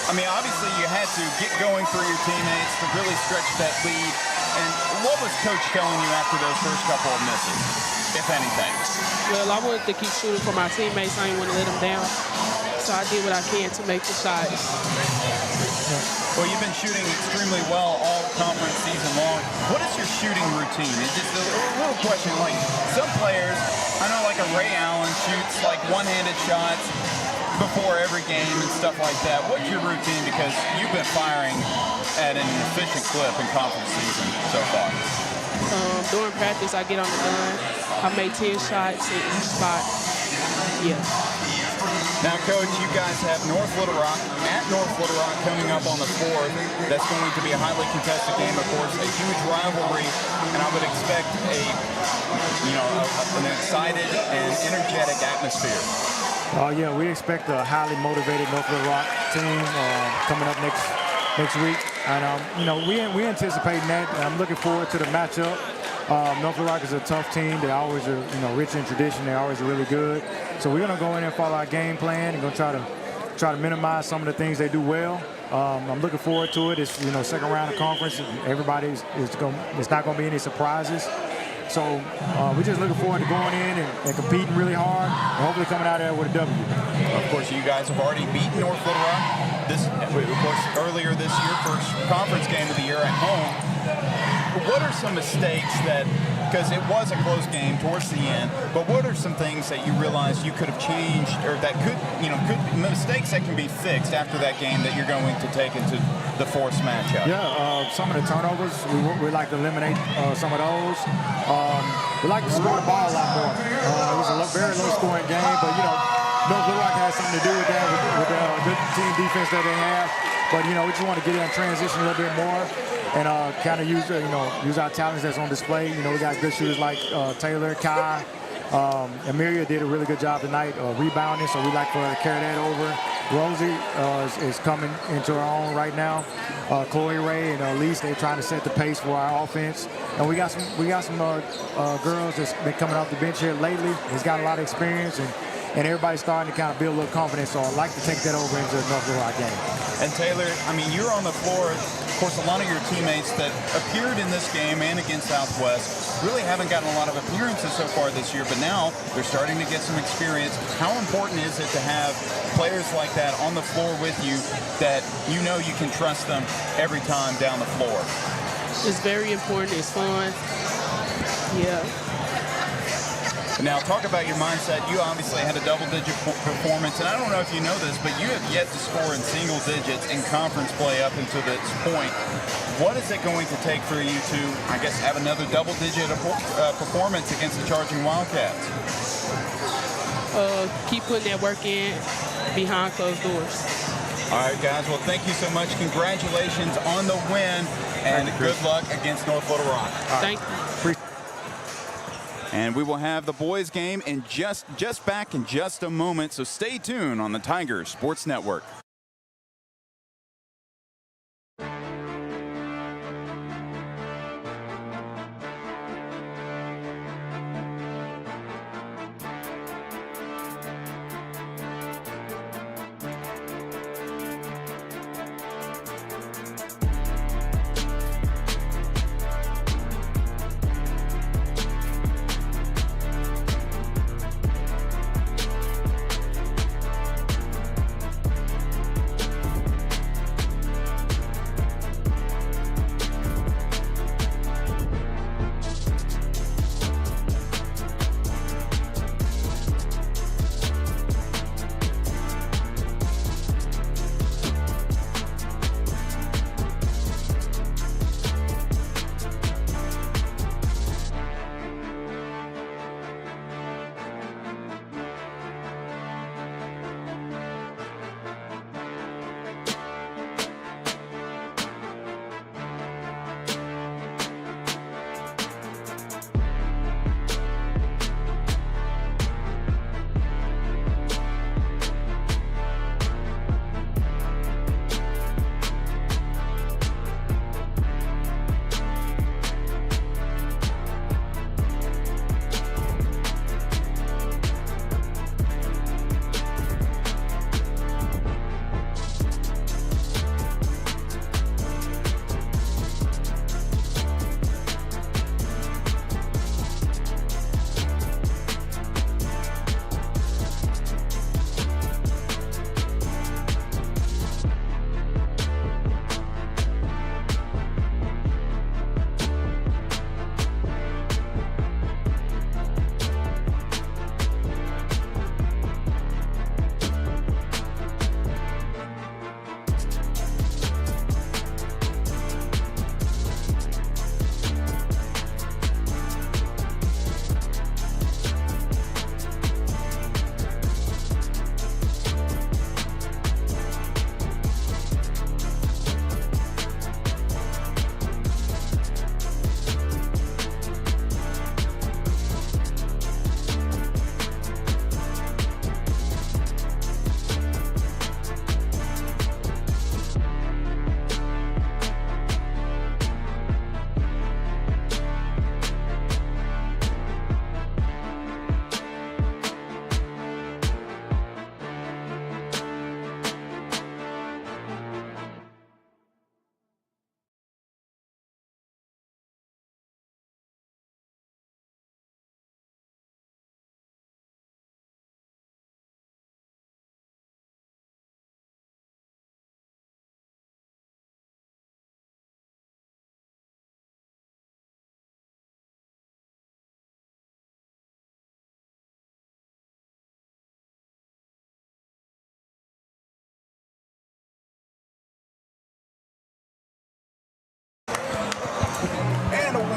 I mean, obviously, you had to get going for your teammates to really stretch that lead. And what was Coach telling you after those first couple of misses, if anything?
Well, I wanted to keep shooting for my teammates. I didn't want to let them down. So I did what I can to make the shots.
Well, you've been shooting extremely well all conference season long. What is your shooting routine? It's just a little question. Like some players, I know like a Ray Allen shoots like one-handed shots before every game and stuff like that. What's your routine? Because you've been firing at an efficient clip in conference season so far.
During practice, I get on the gun. I make 10 shots in each spot. Yeah.
Now, Coach, you guys have North Little Rock coming up on the 4th. That's going to be a highly contested game, of course, a huge rivalry, and I would expect an excited and energetic atmosphere.
Yeah, we expect a highly motivated North Little Rock team coming up next week, and we anticipating that. I'm looking forward to the matchup. North Little Rock is a tough team. They always are, rich in tradition. They're always really good. So we're gonna go in and follow our game plan and gonna try to minimize some of the things they do well. I'm looking forward to it. It's second round of conference. Everybody's it's not gonna be any surprises. So we're just looking forward to going in and competing really hard and hopefully coming out of there with a W.
Of course, you guys have already beaten North Little Rock earlier this year, first conference game of the year at home. What are some mistakes because it was a close game towards the end, but what are some things that you realized you could have changed or that could mistakes that can be fixed after that game that you're going to take into the 4th matchup?
Yeah, some of the turnovers, we like to eliminate some of those. We like to score the ball a lot more. It was a very low-scoring game, but, North Little Rock has something to do with that, with the good team defense that they have. But, we just want to get in transition a little bit more and kind of use our talents that's on display. We got good shooters like Taylor, Kai. Amelia did a really good job tonight rebounding, so we like for her to carry that over. Rosie is coming into her own right now. Chloe Ray and Elise, they're trying to set the pace for our offense. And we got some girls that's been coming off the bench here lately. He's got a lot of experience, and and everybody's starting to kind of build a little confidence. So I'd like to take that over into the North Little Rock game.
And Taylor, I mean, you're on the floor. Of course, a lot of your teammates that appeared in this game and against Southwest really haven't gotten a lot of appearances so far this year, but now they're starting to get some experience. How important is it to have players like that on the floor with you that you know you can trust them every time down the floor?
It's very important. It's fun. Yeah.
Now, talk about your mindset. You obviously had a double-digit performance, and I don't know if you know this, but you have yet to score in single digits in conference play up until this point. What is it going to take for you to, I guess, have another double-digit performance against the Charging Wildcats?
Keep putting that work in behind closed doors.
All right, guys. Well, thank you so much. Congratulations on the win, and good luck against North Little Rock.
Thank you.
And we will have the boys game in just back in just a moment, so stay tuned on the Tigers Sports Network.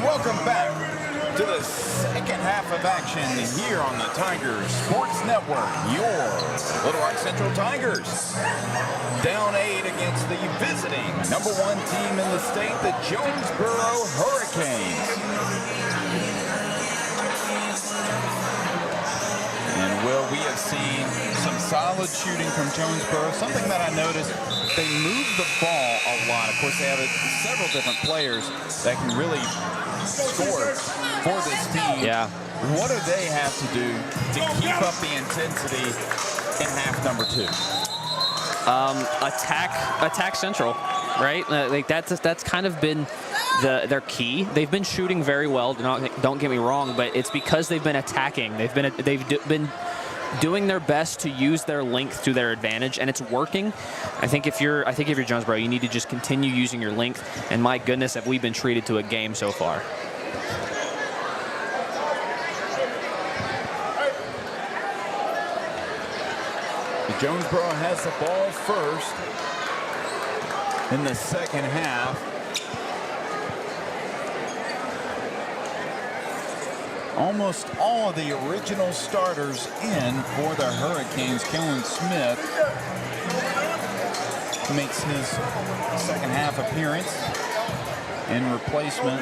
Welcome back to the second half of action here on the Tigers Sports Network. Your Little Rock Central Tigers down 8 against the visiting #1 team in the state, the Jonesboro Hurricanes. And Will, we have seen some solid shooting from Jonesboro. Something that I noticed, they move the ball a lot. Of course, they have several different players that can really scored for this team.
Yeah.
What do they have to do to keep up the intensity in half number 2?
Attack Central, right? Like that's kind of been their key. They've been shooting very well. Don't get me wrong, but it's because they've been attacking. They've been doing their best to use their length to their advantage, and it's working. I think if you're Jonesboro, you need to just continue using your length. And my goodness, have we been treated to a game so far?
Jonesboro has the ball first in the second half. Almost all of the original starters in for the Hurricanes. Kellen Smith makes his second half appearance in replacement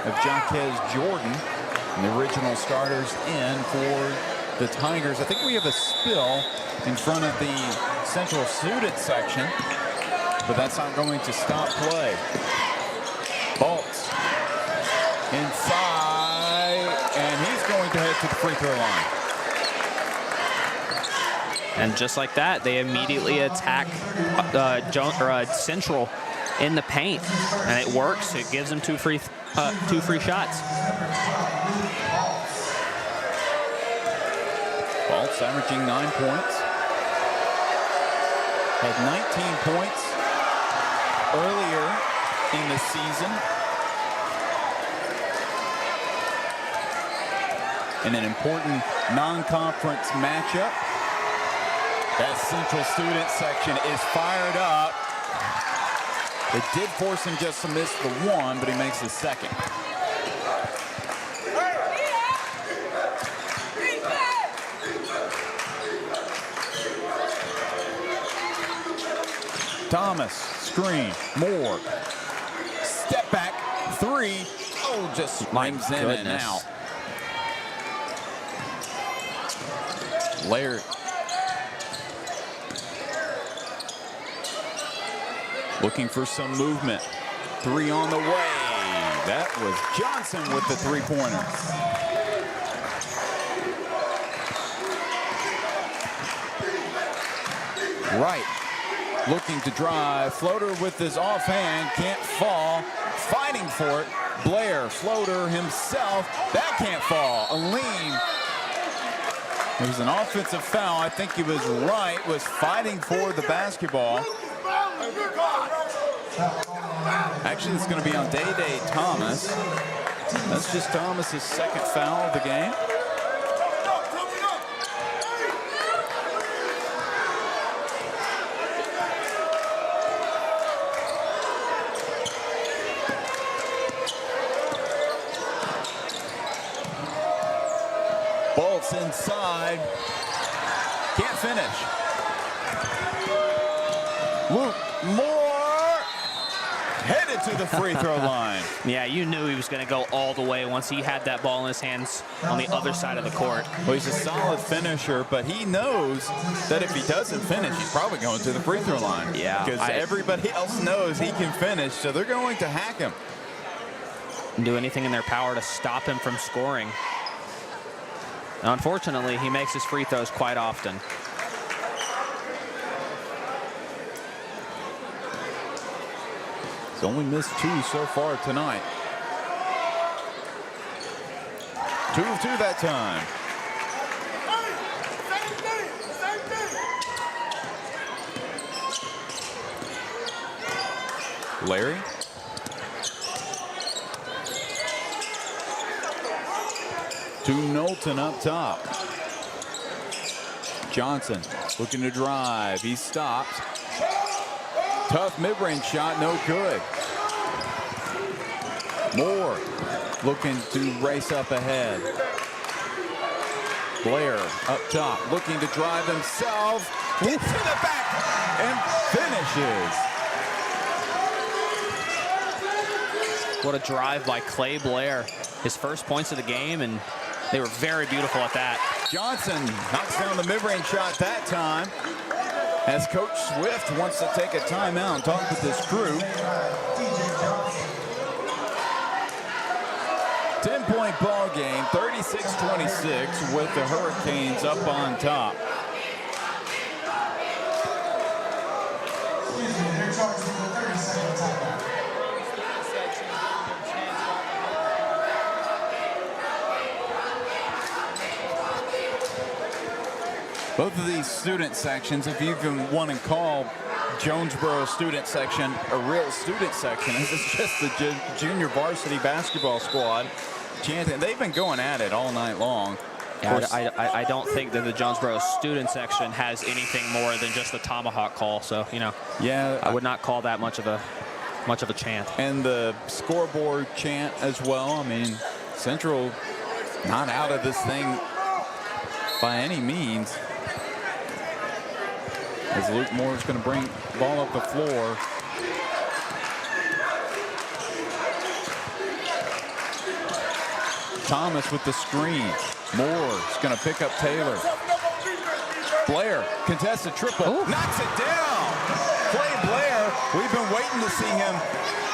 of Jaquez Jordan. And the original starters in for the Tigers. I think we have a spill in front of the Central suited section, but that's not going to stop play. Bolts inside, and he's going to head to the free throw line.
And just like that, they immediately attack Central in the paint, and it works. It gives them two free shots.
Bolts averaging 9 points. Had 19 points earlier in the season. In an important non-conference matchup. That Central student section is fired up. It did force him just to miss the one, but he makes the second. Thomas, screen, Moore, step back, three. Oh, just rings in and out. Laird. Looking for some movement. Three on the way. That was Johnson with the three-pointer. Right. Looking to drive. Floater with his offhand. Can't fall. Fighting for it. Blair. Floater himself. That can't fall. Aleem. It was an offensive foul. I think he was right. Was fighting for the basketball. Actually, it's going to be on Day Thomas. That's just Thomas's second foul of the game. Bolts inside. Can't finish. Luke Moore headed to the free throw line.
Yeah, you knew he was going to go all the way once he had that ball in his hands on the other side of the court.
Well, he's a solid finisher, but he knows that if he doesn't finish, he's probably going to the free throw line.
Yeah.
Because everybody else knows he can finish, so they're going to hack him.
And do anything in their power to stop him from scoring. Unfortunately, he makes his free throws quite often.
He's only missed 2 so far tonight. 2 of 2 that time. Larry. To Knowlton up top. Johnson looking to drive. He stops. Tough mid-range shot, no good. Moore looking to race up ahead. Blair up top, looking to drive himself. Gets to the back and finishes.
What a drive by Clay Blair. His first points of the game, and they were very beautiful at that.
Johnson knocks down the mid-range shot that time. As Coach Swift wants to take a timeout and talk with his crew. 10-point ball game, 36-26 with the Hurricanes up on top.
Excuse me, they're charging for 30-second timeout.
Both of these student sections, if you even want to call Jonesboro student section a real student section, it's just the junior varsity basketball squad chanting. They've been going at it all night long.
Yeah, I don't think that the Jonesboro student section has anything more than just the tomahawk call. So, you know,
yeah,
I would not call that much of a chant.
And the scoreboard chant as well. I mean, Central not out of this thing by any means. As Luke Moore is going to bring the ball up the floor. Thomas with the screen. Moore is going to pick up Taylor. Blair contested triple.
Ooh.
Knocks it down. Clay Blair, we've been waiting to see him.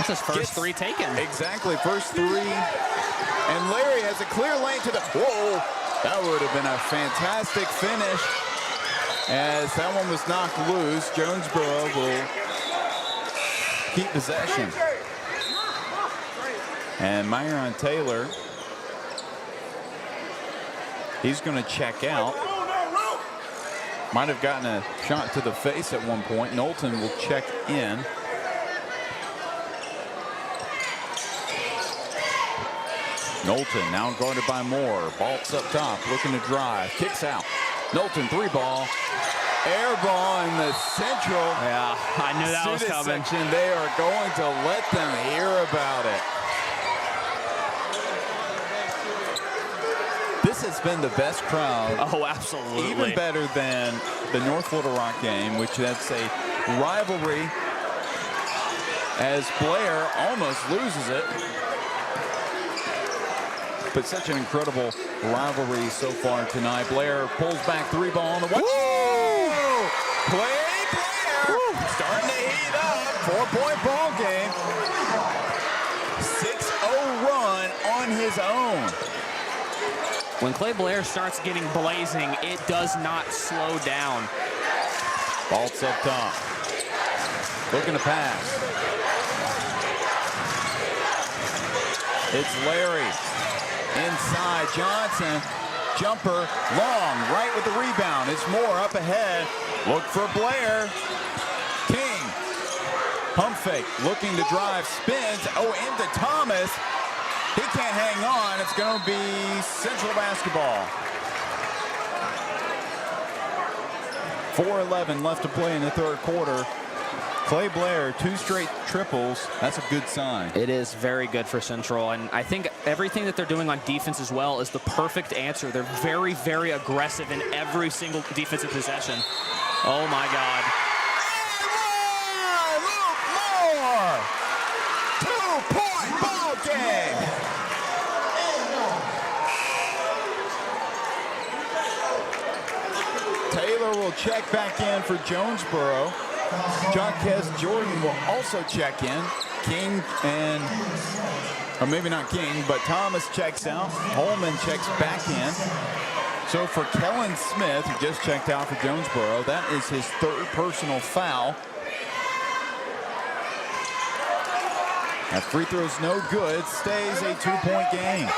That's his first three taken.
Exactly, first three. And Larry has a clear lane to the, whoa, that would have been a fantastic finish. As that one was knocked loose, Jonesboro will keep possession. And Myron Taylor, he's going to check out. Might have gotten a shot to the face at one point. Knowlton will check in. Knowlton now guarded by Moore. Balt's up top, looking to drive. Kicks out. Knowlton, three ball. Air ball in the Central.
Yeah, I knew that was coming.
Section. They are going to let them hear about it. This has been the best crowd.
Oh, absolutely.
Even better than the North Little Rock game, which that's a rivalry as Blair almost loses it. But such an incredible rivalry so far tonight. Blair pulls back three ball on the one. Clay Blair starting to heat up. 4-point ball game. 6-0 run on his own.
When Clay Blair starts getting blazing, it does not slow down.
Balt's up top. Looking to pass. It's Larry. Inside, Johnson. Jumper, long, right with the rebound. It's Moore up ahead. Look for Blair. King. Pump fake, looking to drive, spins. Oh, into Thomas. He can't hang on. It's going to be Central basketball. 4:11 left to play in the third quarter. Clay Blair, 2 straight triples. That's a good sign.
It is very good for Central, and I think everything that they're doing on defense as well is the perfect answer. They're very, very aggressive in every single defensive possession. Oh, my God.
Luke Moore! 2-point ball game! Taylor will check back in for Jonesboro. Jaquez Jordan will also check in. King and, or maybe not King, but Thomas checks out. Holman checks back in. So for Kellen Smith, who just checked out for Jonesboro, that is his third personal foul. That free throw's no good. Stays a 2-point game.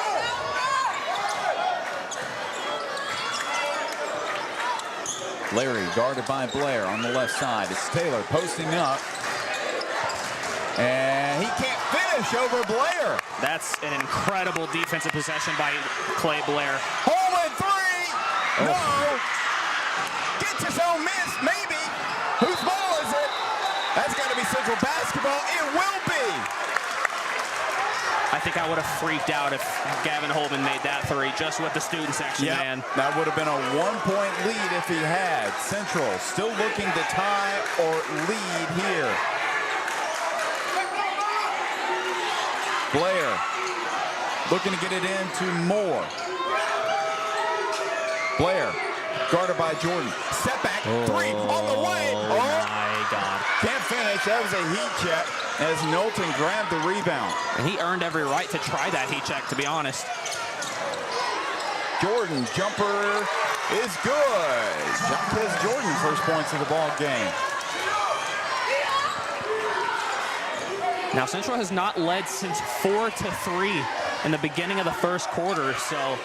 Larry guarded by Blair on the left side. It's Taylor posting up. And he can't finish over Blair.
That's an incredible defensive possession by Clay Blair.
Holman three. No. Gets his own miss, maybe. Whose ball is it? That's got to be Central basketball. It will be.
I think I would have freaked out if Gavin Holman made that three just with the student section, man.
That would have been a 1-point lead if he had. Central still looking to tie or lead here. Blair looking to get it into Moore. Blair guarded by Jordan. Step back, three on the way.
Oh, my God.
Can't finish. That was a heat check. as Knowlton grabbed the rebound.
And he earned every right to try that heat check, to be honest.
Jordan, jumper is good. Jaquez Jordan, first points of the ball game.
Now, Central has not led since 4-3 in the beginning of the first quarter, so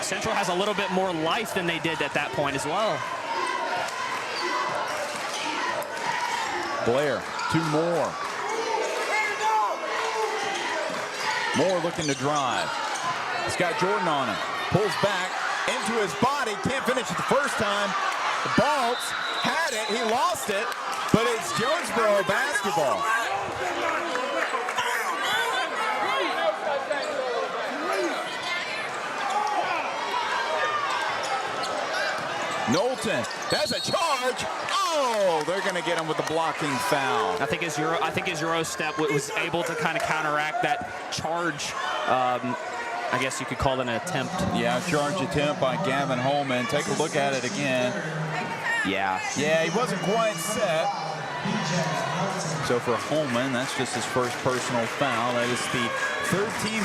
Central has a little bit more life than they did at that point as well.
Blair, 2 more. Moore looking to drive. He's got Jordan on him. Pulls back into his body. Can't finish it the first time. The Balts had it. He lost it. But it's Jonesboro basketball. Knowlton, that's a charge. Oh, they're going to get him with the blocking foul.
I think his Euro step was able to kind of counteract that charge. I guess you could call it an attempt.
Yeah, charge attempt by Gavin Holman. Take a look at it again.
Yeah,
he wasn't quite set. So for Holman, that's just his first personal foul. That is the third team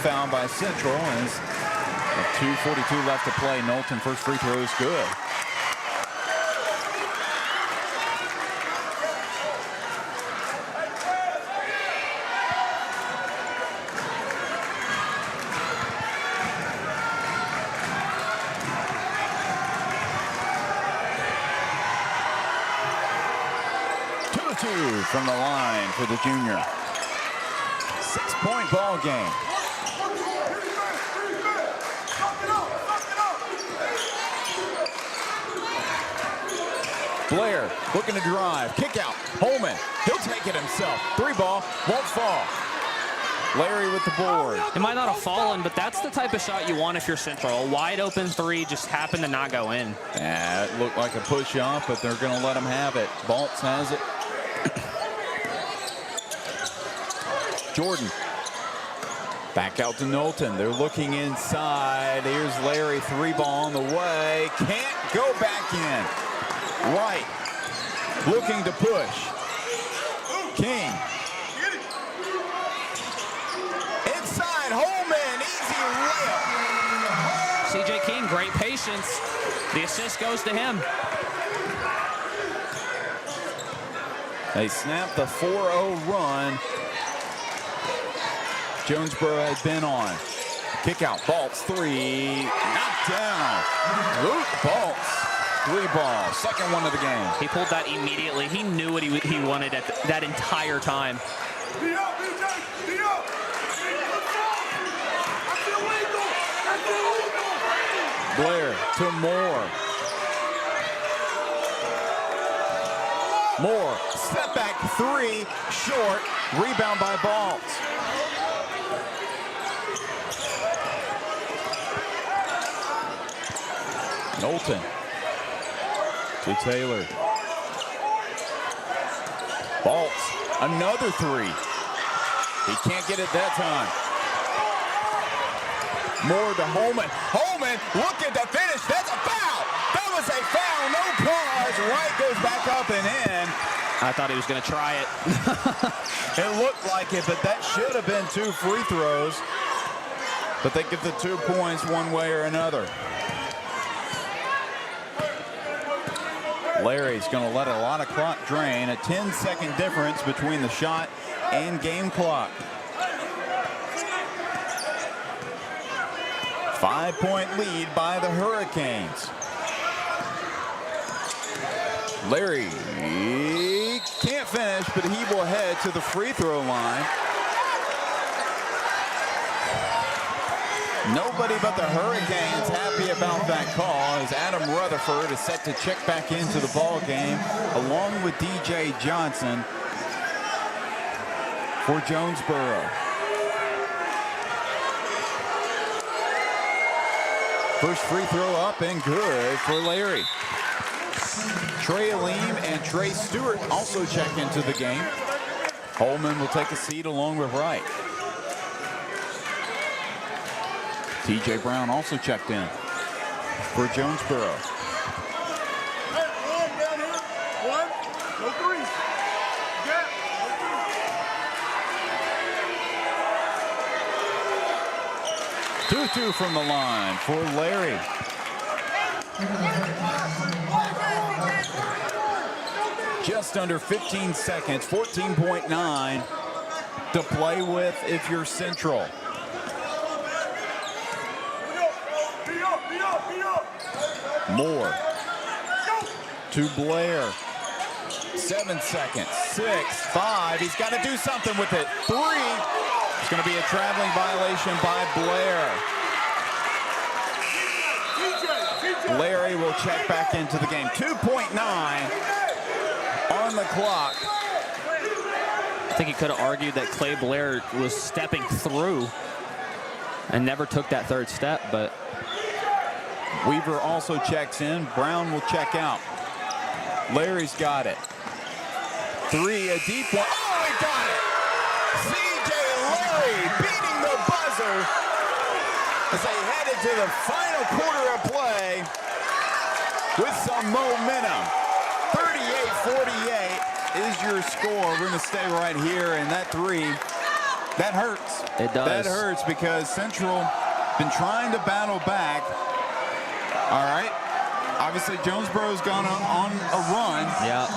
foul by Central. As 2:42 left to play, Knowlton first free throw is good. From the line for the junior. 6-point ball game. Blair looking to drive. Kick out. Holman. He'll take it himself. 3 ball. Won't fall. Larry with the board.
It might not have fallen, but that's the type of shot you want if you're Central. A wide open 3 just happened to not go in.
Yeah, it looked like a push off, but they're going to let him have it. Baltz has it. Jordan. Back out to Knowlton. They're looking inside. Here's Larry. 3 ball on the way. Can't go back in. Wright looking to push. King. Inside. Holman. Easy layup.
CJ King, great patience. The assist goes to him.
They snapped the 4-0 run Jonesboro had been on. Kick out. Baltz 3. Knocked down. Luke Baltz. 3 ball. Second one of the game.
He pulled that immediately. He knew what he wanted at that entire time.
Blair to Moore. Moore. Step back 3. Short. Rebound by Baltz. Knowlton to Taylor. Baltz, another 3. He can't get it that time. Moore to Holman. Holman looking to finish. That's a foul. That was a foul. No cause. Wright goes back up and in.
I thought he was going to try it.
It looked like it, but that should have been 2 free throws. But they get the 2 points one way or another. Larry's going to let a lot of clock drain. A 10-second difference between the shot and game clock. 5-point lead by the Hurricanes. Larry can't finish, but he will head to the free throw line. Nobody but the Hurricanes happy about that call, as Adam Rutherford is set to check back into the ball game along with DJ Johnson for Jonesboro. First free throw up and good for Larry. Trey Aleem and Trey Stewart also check into the game. Holman will take a seat along with Wright. TJ Brown also checked in for Jonesboro. 2-2 from the line for Larry. Just under 15 seconds, 14.9 to play with if you're Central. Moore to Blair. 7 seconds, 6, 5. He's got to do something with it. 3. It's going to be a traveling violation by Blair. Larry will check back into the game. 2.9 on the clock.
I think he could have argued that Clay Blair was stepping through and never took that third step, but
Weaver also checks in. Brown will check out. Larry's got it. 3, a deep one. Oh, he got it! C.J. Larry beating the buzzer as they headed to the final quarter of play with some momentum. 38-48 is your score. We're going to stay right here, and that 3, that hurts.
It does.
That hurts because Central been trying to battle back. All right. Obviously, Jonesboro's gone on a run.
yeah.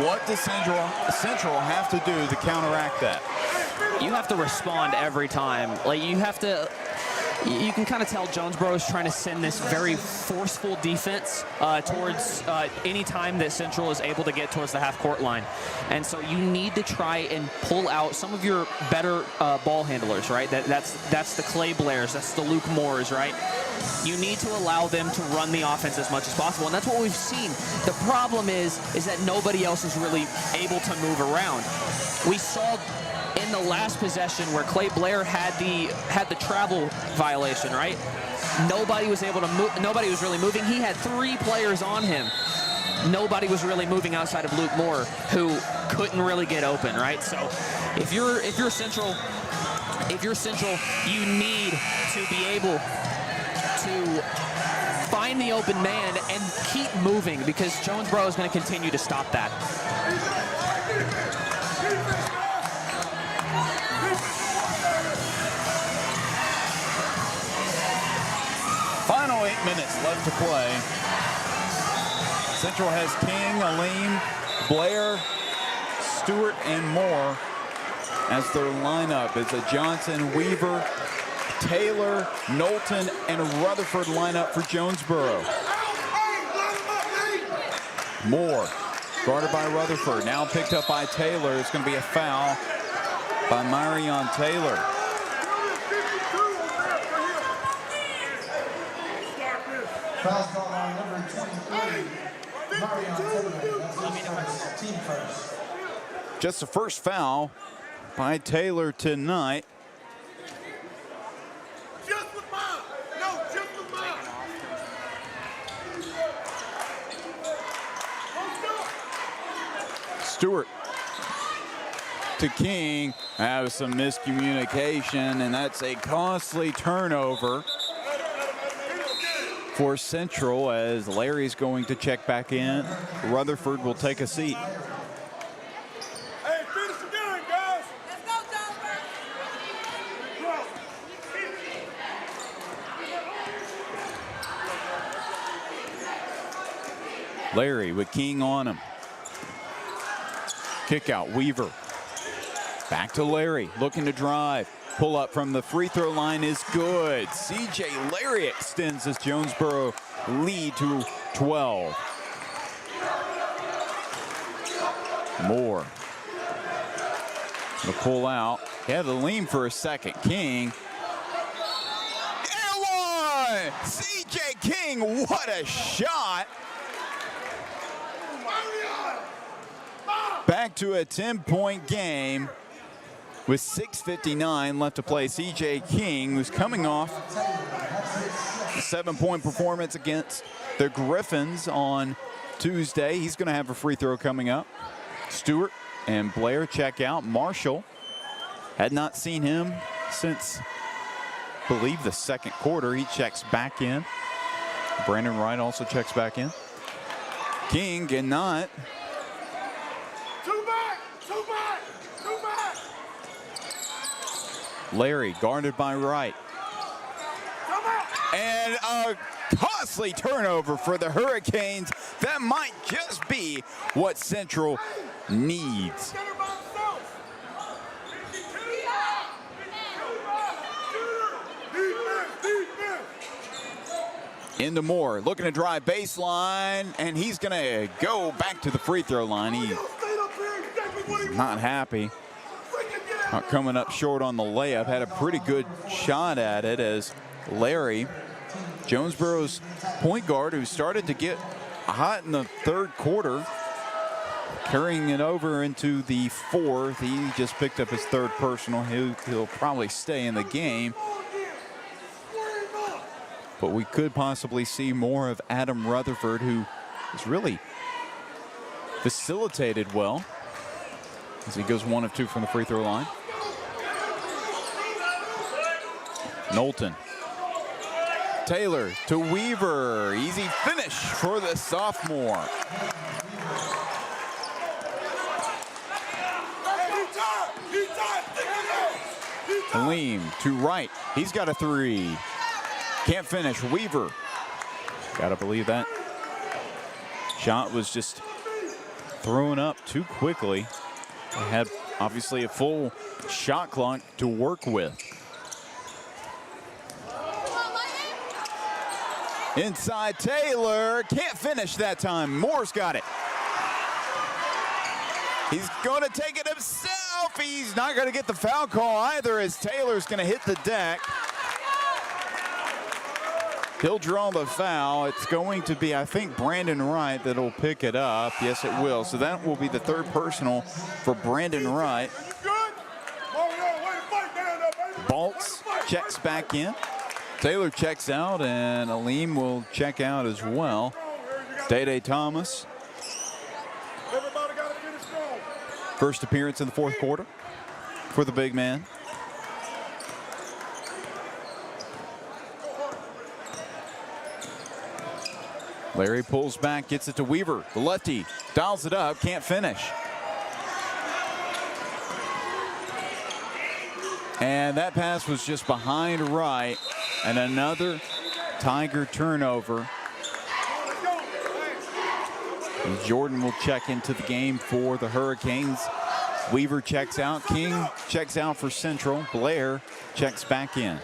What does Central have to do to counteract that?
You have to respond every time. Like, you have to, you can kind of tell Jonesboro is trying to send this very forceful defense towards any time that Central is able to get towards the half-court line. And so you need to try and pull out some of your better ball handlers, right? That's the Clay Blairs, that's the Luke Moores, right? You need to allow them to run the offense as much as possible, and that's what we've seen. The problem is that nobody else is really able to move around. We saw in the last possession where Clay Blair had the travel violation, right? Nobody was able to move. Nobody was really moving. He had 3 players on him. Nobody was really moving outside of Luke Moore, who couldn't really get open, right? So if you're Central, you need to be able to find the open man and keep moving, because Jonesboro is going to continue to stop that.
Final 8 minutes left to play. Central has King, Aleem, Blair, Stewart, and Moore as their lineup. It's a Johnson, Weaver, Taylor, Knowlton, and Rutherford lineup for Jonesboro. Moore, guarded by Rutherford, now picked up by Taylor. It's going to be a foul by Marion Taylor.
Foul called on number 23, Marion Taylor. That's team first.
Just the first foul by Taylor tonight. Stewart to King. That was some miscommunication, and that's a costly turnover for Central as Larry's going to check back in. Rutherford will take a seat.
Hey, finish the game, guys. Let's go, Jonesboro.
Larry with King on him. Kick out, Weaver. Back to Larry, looking to drive. Pull up from the free throw line is good. C.J. Larry extends this Jonesboro lead to 12. Moore. The pull out. He had to lean for a second. King. And one! C.J. King, what a shot! Back to a 10-point game with 6:59 left to play. C.J. King, who's coming off a 7-point performance against the Griffins on Tuesday. He's going to have a free throw coming up. Stewart and Blair check out. Marshall, had not seen him since, I believe, the second quarter. He checks back in. Brandon Wright also checks back in. King and not. Larry guarded by Wright. And a costly turnover for the Hurricanes. That might just be what Central needs. Into Moore, looking to drive baseline, and he's going to go back to the free throw line. He's not happy. Not coming up short on the layup. Had a pretty good shot at it as Larry, Jonesboro's point guard, who started to get hot in the third quarter, carrying it over into the fourth. He just picked up his third personal. He'll probably stay in the game. But we could possibly see more of Adam Rutherford, who has really facilitated well as he goes 1 of 2 from the free throw line. Knowlton. Taylor to Weaver. Easy finish for the sophomore. Halim to right. He's got a 3. Can't finish. Weaver. Gotta believe that shot was just thrown up too quickly. They had obviously a full shot clock to work with. Inside Taylor. Can't finish that time. Moore's got it. He's going to take it himself. He's not going to get the foul call either, as Taylor's going to hit the deck. He'll draw the foul. It's going to be, I think, Brandon Wright that'll pick it up. Yes, it will. So that will be the third personal for Brandon Wright. Baltz checks back in. Taylor checks out, and Aleem will check out as well. Day Thomas. First appearance in the fourth quarter for the big man. Larry pulls back, gets it to Weaver. The lefty dials it up, can't finish. And that pass was just behind Wright, and another Tiger turnover. And Jordan will check into the game for the Hurricanes. Weaver checks out. King checks out for Central. Blair checks back in.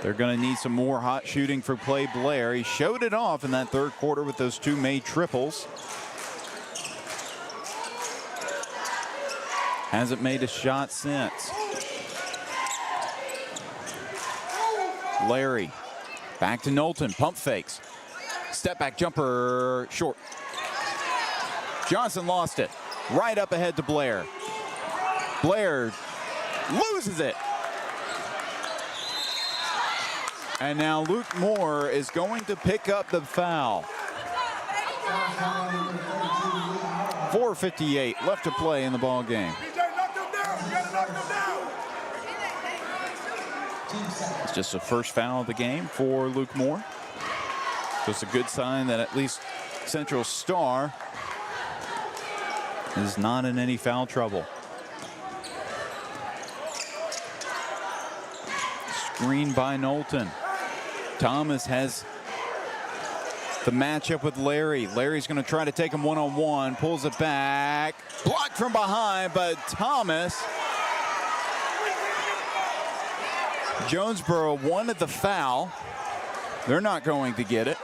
They're going to need some more hot shooting for Clay Blair. He showed it off in that third quarter with those 2 made triples. Hasn't made a shot since. Larry back to Knowlton. Pump fakes. Step back jumper short. Johnson lost it. Right up ahead to Blair. Blair loses it. And now Luke Moore is going to pick up the foul. 4:58 left to play in the ball game. It's just the first foul of the game for Luke Moore. So it's a good sign that at least Central's star is not in any foul trouble. Screen by Knowlton. Thomas has the matchup with Larry. Larry's going to try to take him one-on-one, pulls it back, blocked from behind, but Thomas. Jonesboro wanted the foul. They're not going to get it.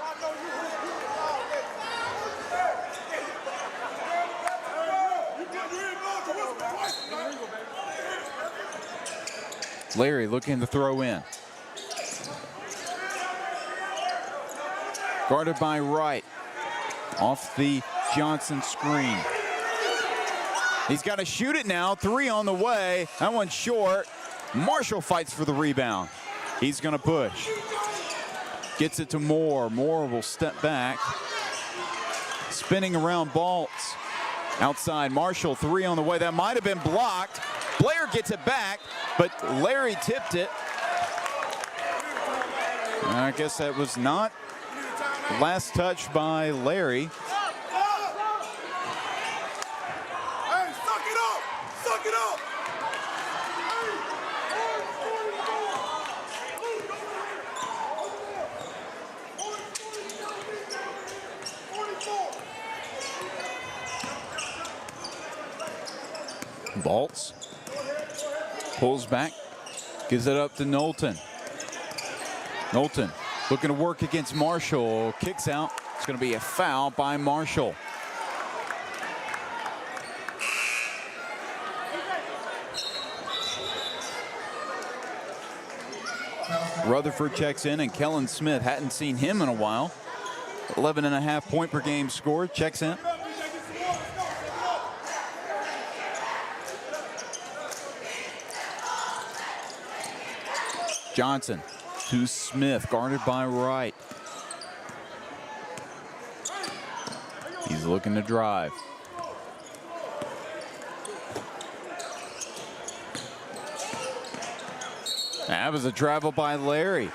Larry looking to throw in. Guarded by Wright. Off the Johnson screen. He's got to shoot it now. 3 on the way. That one's short. Marshall fights for the rebound. He's going to push. Gets it to Moore. Moore will step back. Spinning around Baltz. Outside Marshall. 3 on the way. That might have been blocked. Blair gets it back, but Larry tipped it. I guess that was not the last touch by Larry.
Hey, suck it up! Suck it up!
Baltz pulls back, gives it up to Knowlton. Knowlton looking to work against Marshall, kicks out. It's going to be a foul by Marshall. Rutherford checks in, and Kellen Smith, hadn't seen him in a while. 11.5 point per game score, checks in. Johnson to Smith, guarded by Wright. He's looking to drive. That was a travel by Larry.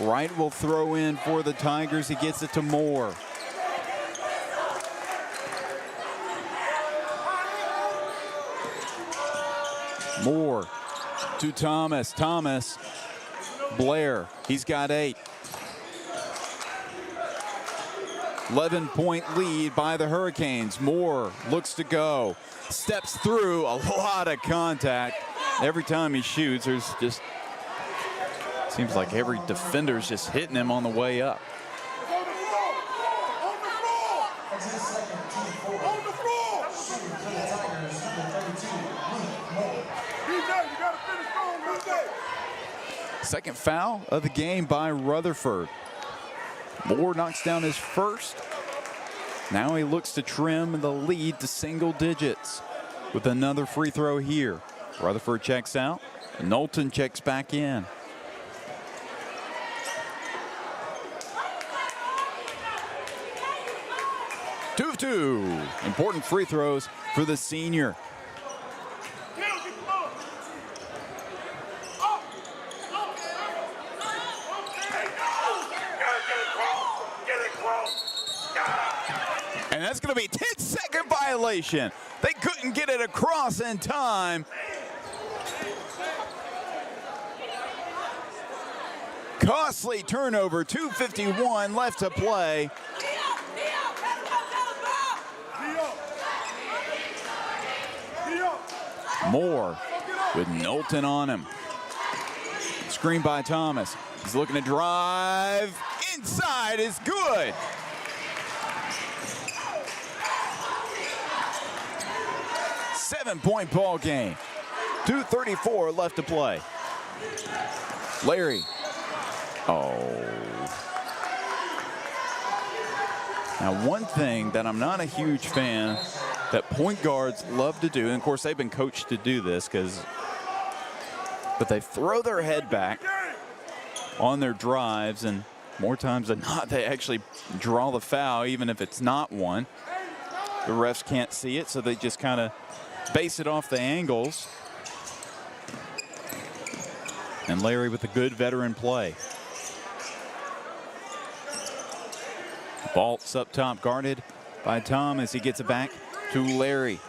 Wright will throw in for the Tigers. He gets it to Moore. Moore to Thomas. Thomas. Blair. He's got 8. 11-point lead by the Hurricanes. Moore looks to go. Steps through, a lot of contact. Every time he shoots, there's just, seems like every defender's just hitting him on the way up. Second foul of the game by Rutherford. Moore knocks down his first. Now he looks to trim the lead to single digits with another free throw here. Rutherford checks out. Knowlton checks back in. Two of two. Important free throws for the senior. And that's going to be a 10-second violation. They couldn't get it across in time. Costly turnover, 2:51 left to play. Moore with Knowlton on him. Screen by Thomas. He's looking to drive. Inside is good. Seven-point ball game. 2:34 left to play. Larry. Oh. Now, one thing that I'm not a huge fan that point guards love to do, and of course they've been coached to do this, but they throw their head back on their drives, and more times than not they actually draw the foul even if it's not one. The refs can't see it, so they just kind of base it off the angles. And Larry with a good veteran play. Baltz up top, guarded by Thomas. He gets it back to Larry.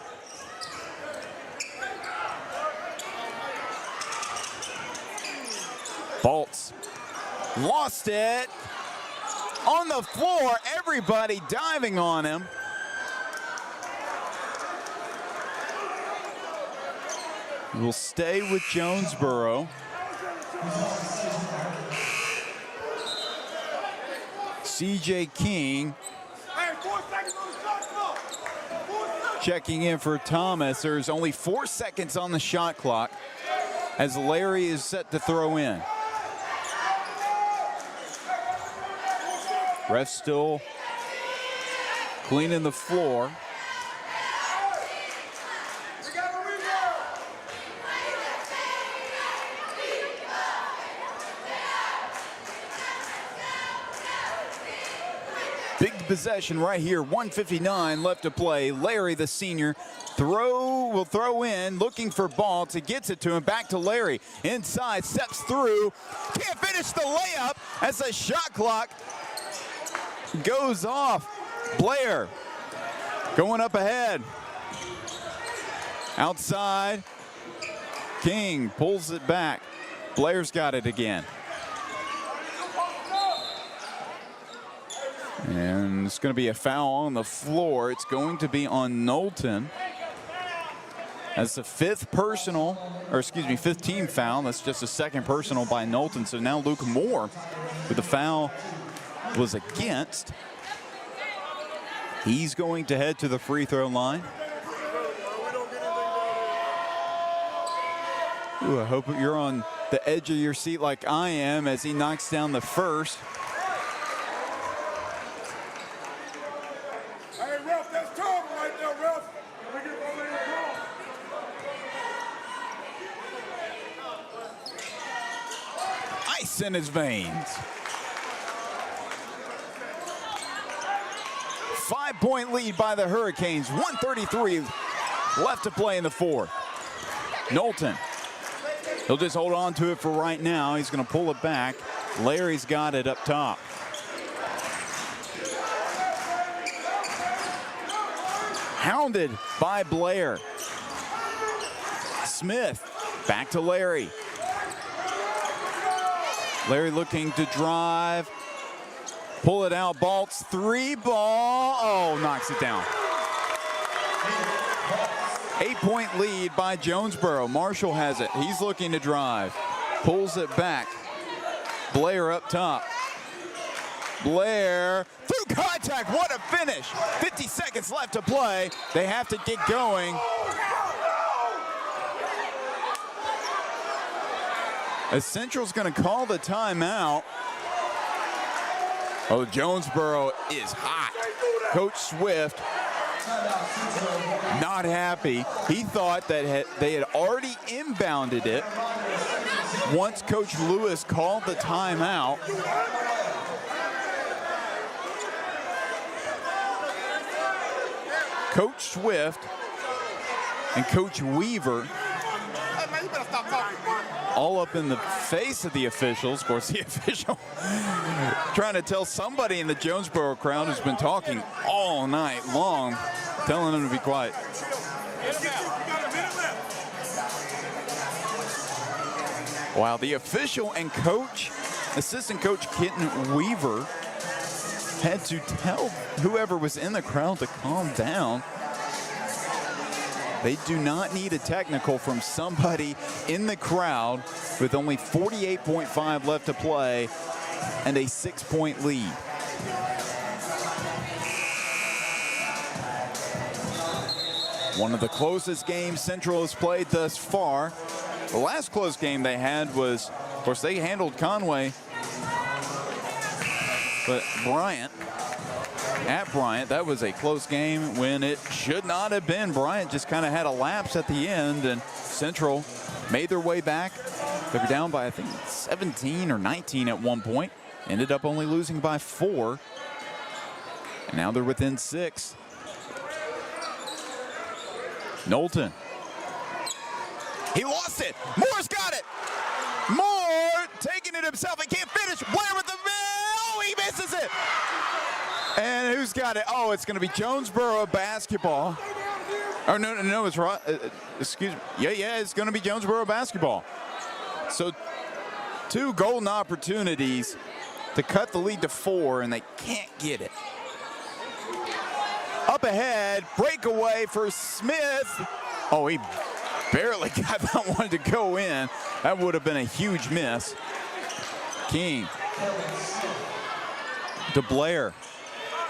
Baltz lost it on the floor. Everybody diving on him. We'll stay with Jonesboro. C.J. King checking in for Thomas. There's only 4 seconds on the shot clock as Larry is set to throw in. Ref still cleaning the floor. Big possession right here, 1:59 left to play. Larry, the senior, will throw in, looking for Baltz. He gets it to him, back to Larry. Inside, steps through, can't finish the layup as the shot clock goes off. Blair going up ahead. Outside, King pulls it back. Blair's got it again. And it's going to be a foul on the floor. It's going to be on Knowlton. That's the fifth team foul. That's just a second personal by Knowlton. So now Luke Moore, with the foul was against, he's going to head to the free throw line. Ooh, I hope you're on the edge of your seat like I am as he knocks down the first.
Hey, ref, that's trouble right there, ref.
Ice in his veins. 5-point lead by the Hurricanes. 1:33 left to play in the fourth. Knowlton, he'll just hold on to it for right now. He's going to pull it back. Larry's got it up top. Hounded by Blair. Smith back to Larry. Larry looking to drive. Pull it out. Baltz three ball. Oh, knocks it down. 8-point lead by Jonesboro. Marshall has it. He's looking to drive. Pulls it back. Blair up top. Blair through contact. What a finish. 50 seconds left to play. They have to get going. As Central's going to call the timeout. Oh, Jonesboro is hot. Coach Swift not happy. He thought that they had already inbounded it once Coach Lewis called the timeout. Coach Swift and Coach Weaver all up in the face of the officials. Of course, the official trying to tell somebody in the Jonesboro crowd who's been talking all night long, telling them to be quiet. Wow, the official and coach, assistant coach Kenton Weaver, had to tell whoever was in the crowd to calm down. They do not need a technical from somebody in the crowd with only 48.5 left to play and a 6-point lead. One of the closest games Central has played thus far. The last close game they had was, of course, they handled Conway, but Bryant, at Bryant, that was a close game when it should not have been. Bryant just kind of had a lapse at the end, and Central made their way back. They were down by, I think, 17 or 19 at one point. Ended up only losing by 4. And now they're within 6. Knowlton. He lost it. Moore's got it. Moore taking it himself. He can't finish. Blair with the mill. He misses it. And who's got it? Oh, it's going to be Jonesboro basketball. Oh, no, it's right. Excuse me. Yeah, it's going to be Jonesboro basketball. So 2 golden opportunities to cut the lead to 4, and they can't get it. Up ahead, breakaway for Smith. Oh, he barely got that one to go in. That would have been a huge miss. King to Blair.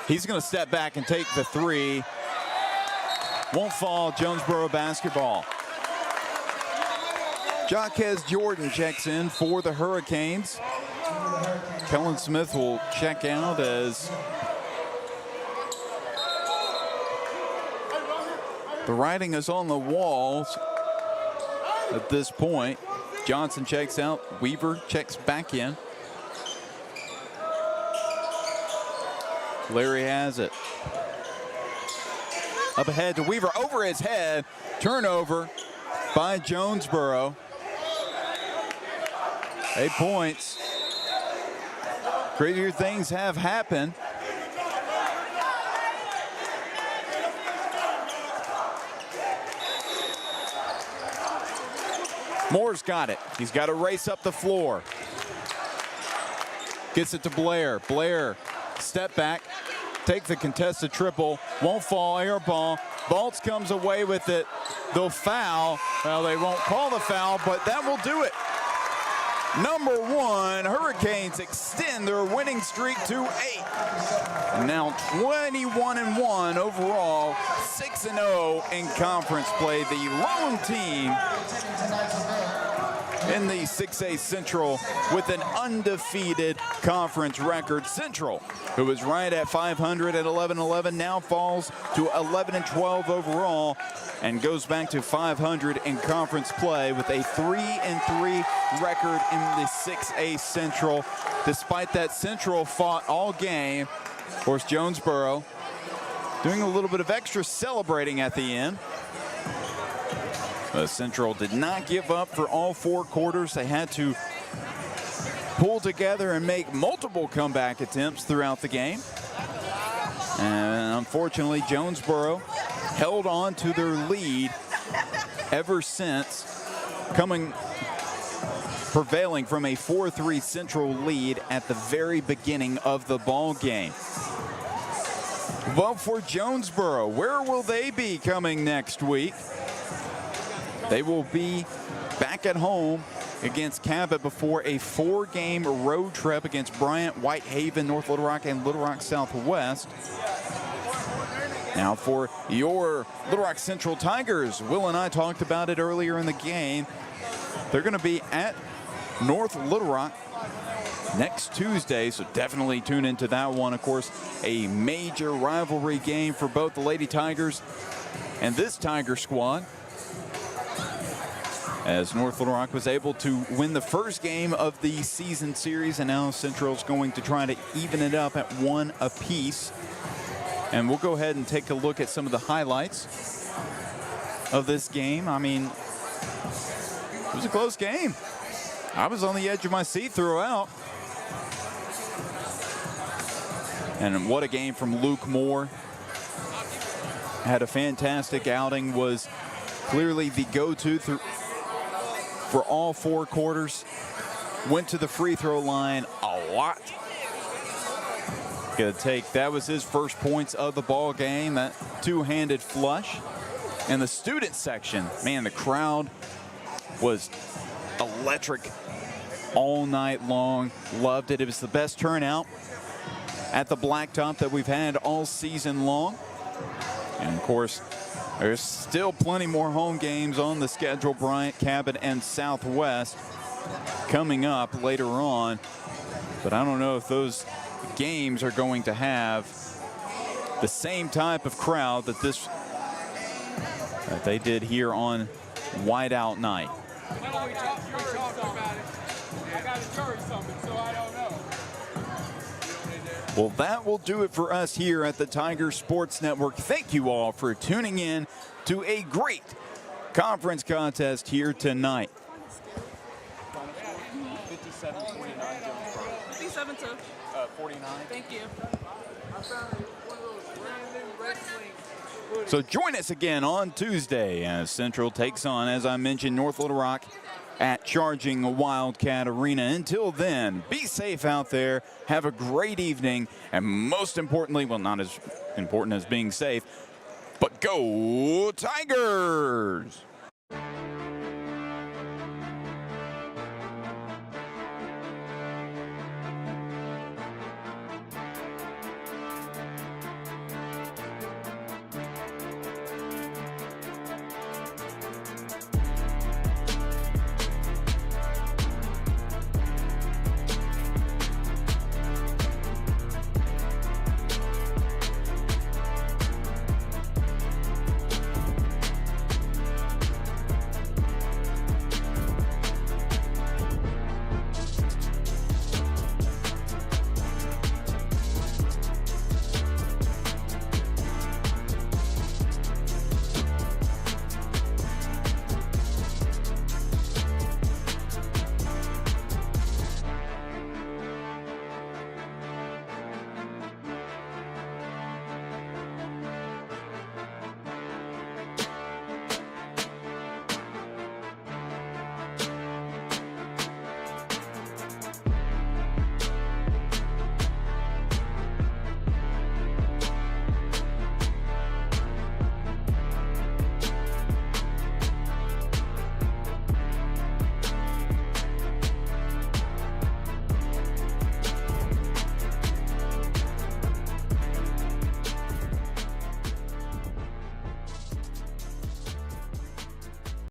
He's going to step back and take the 3. Won't fall. Jonesboro basketball. Jaquez Jordan checks in for the Hurricanes. Kellen Smith will check out as the writing is on the walls at this point. Johnson checks out. Weaver checks back in. Larry has it. Up ahead to Weaver, over his head. Turnover by Jonesboro. 8 points. Crazier things have happened. Moore's got it. He's got to race up the floor. Gets it to Blair. Blair, step back, take the contested triple. Won't fall, air ball. Baltz comes away with it. They'll foul. Well, they won't call the foul, but that will do it. Number 1, Hurricanes extend their winning streak to 8. And now 21-1 overall, 6-0 in conference play. The lone team in the 6A Central with an undefeated conference record. Central, who was right at 500 at 11-11, now falls to 11-12 overall and goes back to 500 in conference play with a 3-3 record in the 6A Central. Despite that, Central fought all game. Of course, Jonesboro doing a little bit of extra celebrating at the end. Central did not give up for all 4 quarters. They had to pull together and make multiple comeback attempts throughout the game. And unfortunately, Jonesboro held on to their lead ever since, prevailing from a 4-3 Central lead at the very beginning of the ball game. Well, for Jonesboro, where will they be coming next week? They will be back at home against Cabot before a 4-game road trip against Bryant, Whitehaven, North Little Rock, and Little Rock Southwest. Now for your Little Rock Central Tigers, Will and I talked about it earlier in the game. They're going to be at North Little Rock next Tuesday, so definitely tune into that one. Of course, a major rivalry game for both the Lady Tigers and this Tiger squad, as North Little Rock was able to win the first game of the season series, and now Central's going to try to even it up at 1 apiece. And we'll go ahead and take a look at some of the highlights of this game. I mean, it was a close game. I was on the edge of my seat throughout. And what a game from Luke Moore. Had a fantastic outing, was clearly the go-to for all 4 quarters. Went to the free throw line a lot. That was his first points of the ball game, that 2-handed flush. And the student section, man, the crowd was electric all night long. Loved it. It was the best turnout at the Blacktop that we've had all season long. And of course, there's still plenty more home games on the schedule. Bryant, Cabot, and Southwest coming up later on. But I don't know if those games are going to have the same type of crowd that they did here on Whiteout night. Well, that will do it for us here at the Tiger Sports Network. Thank you all for tuning in to a great conference contest here tonight.
57 to
49.
Thank you.
So join us again on Tuesday as Central takes on, as I mentioned, North Little Rock at Charging Wildcat Arena. Until then, be safe out there. Have a great evening. And most importantly, well, not as important as being safe, but go Tigers!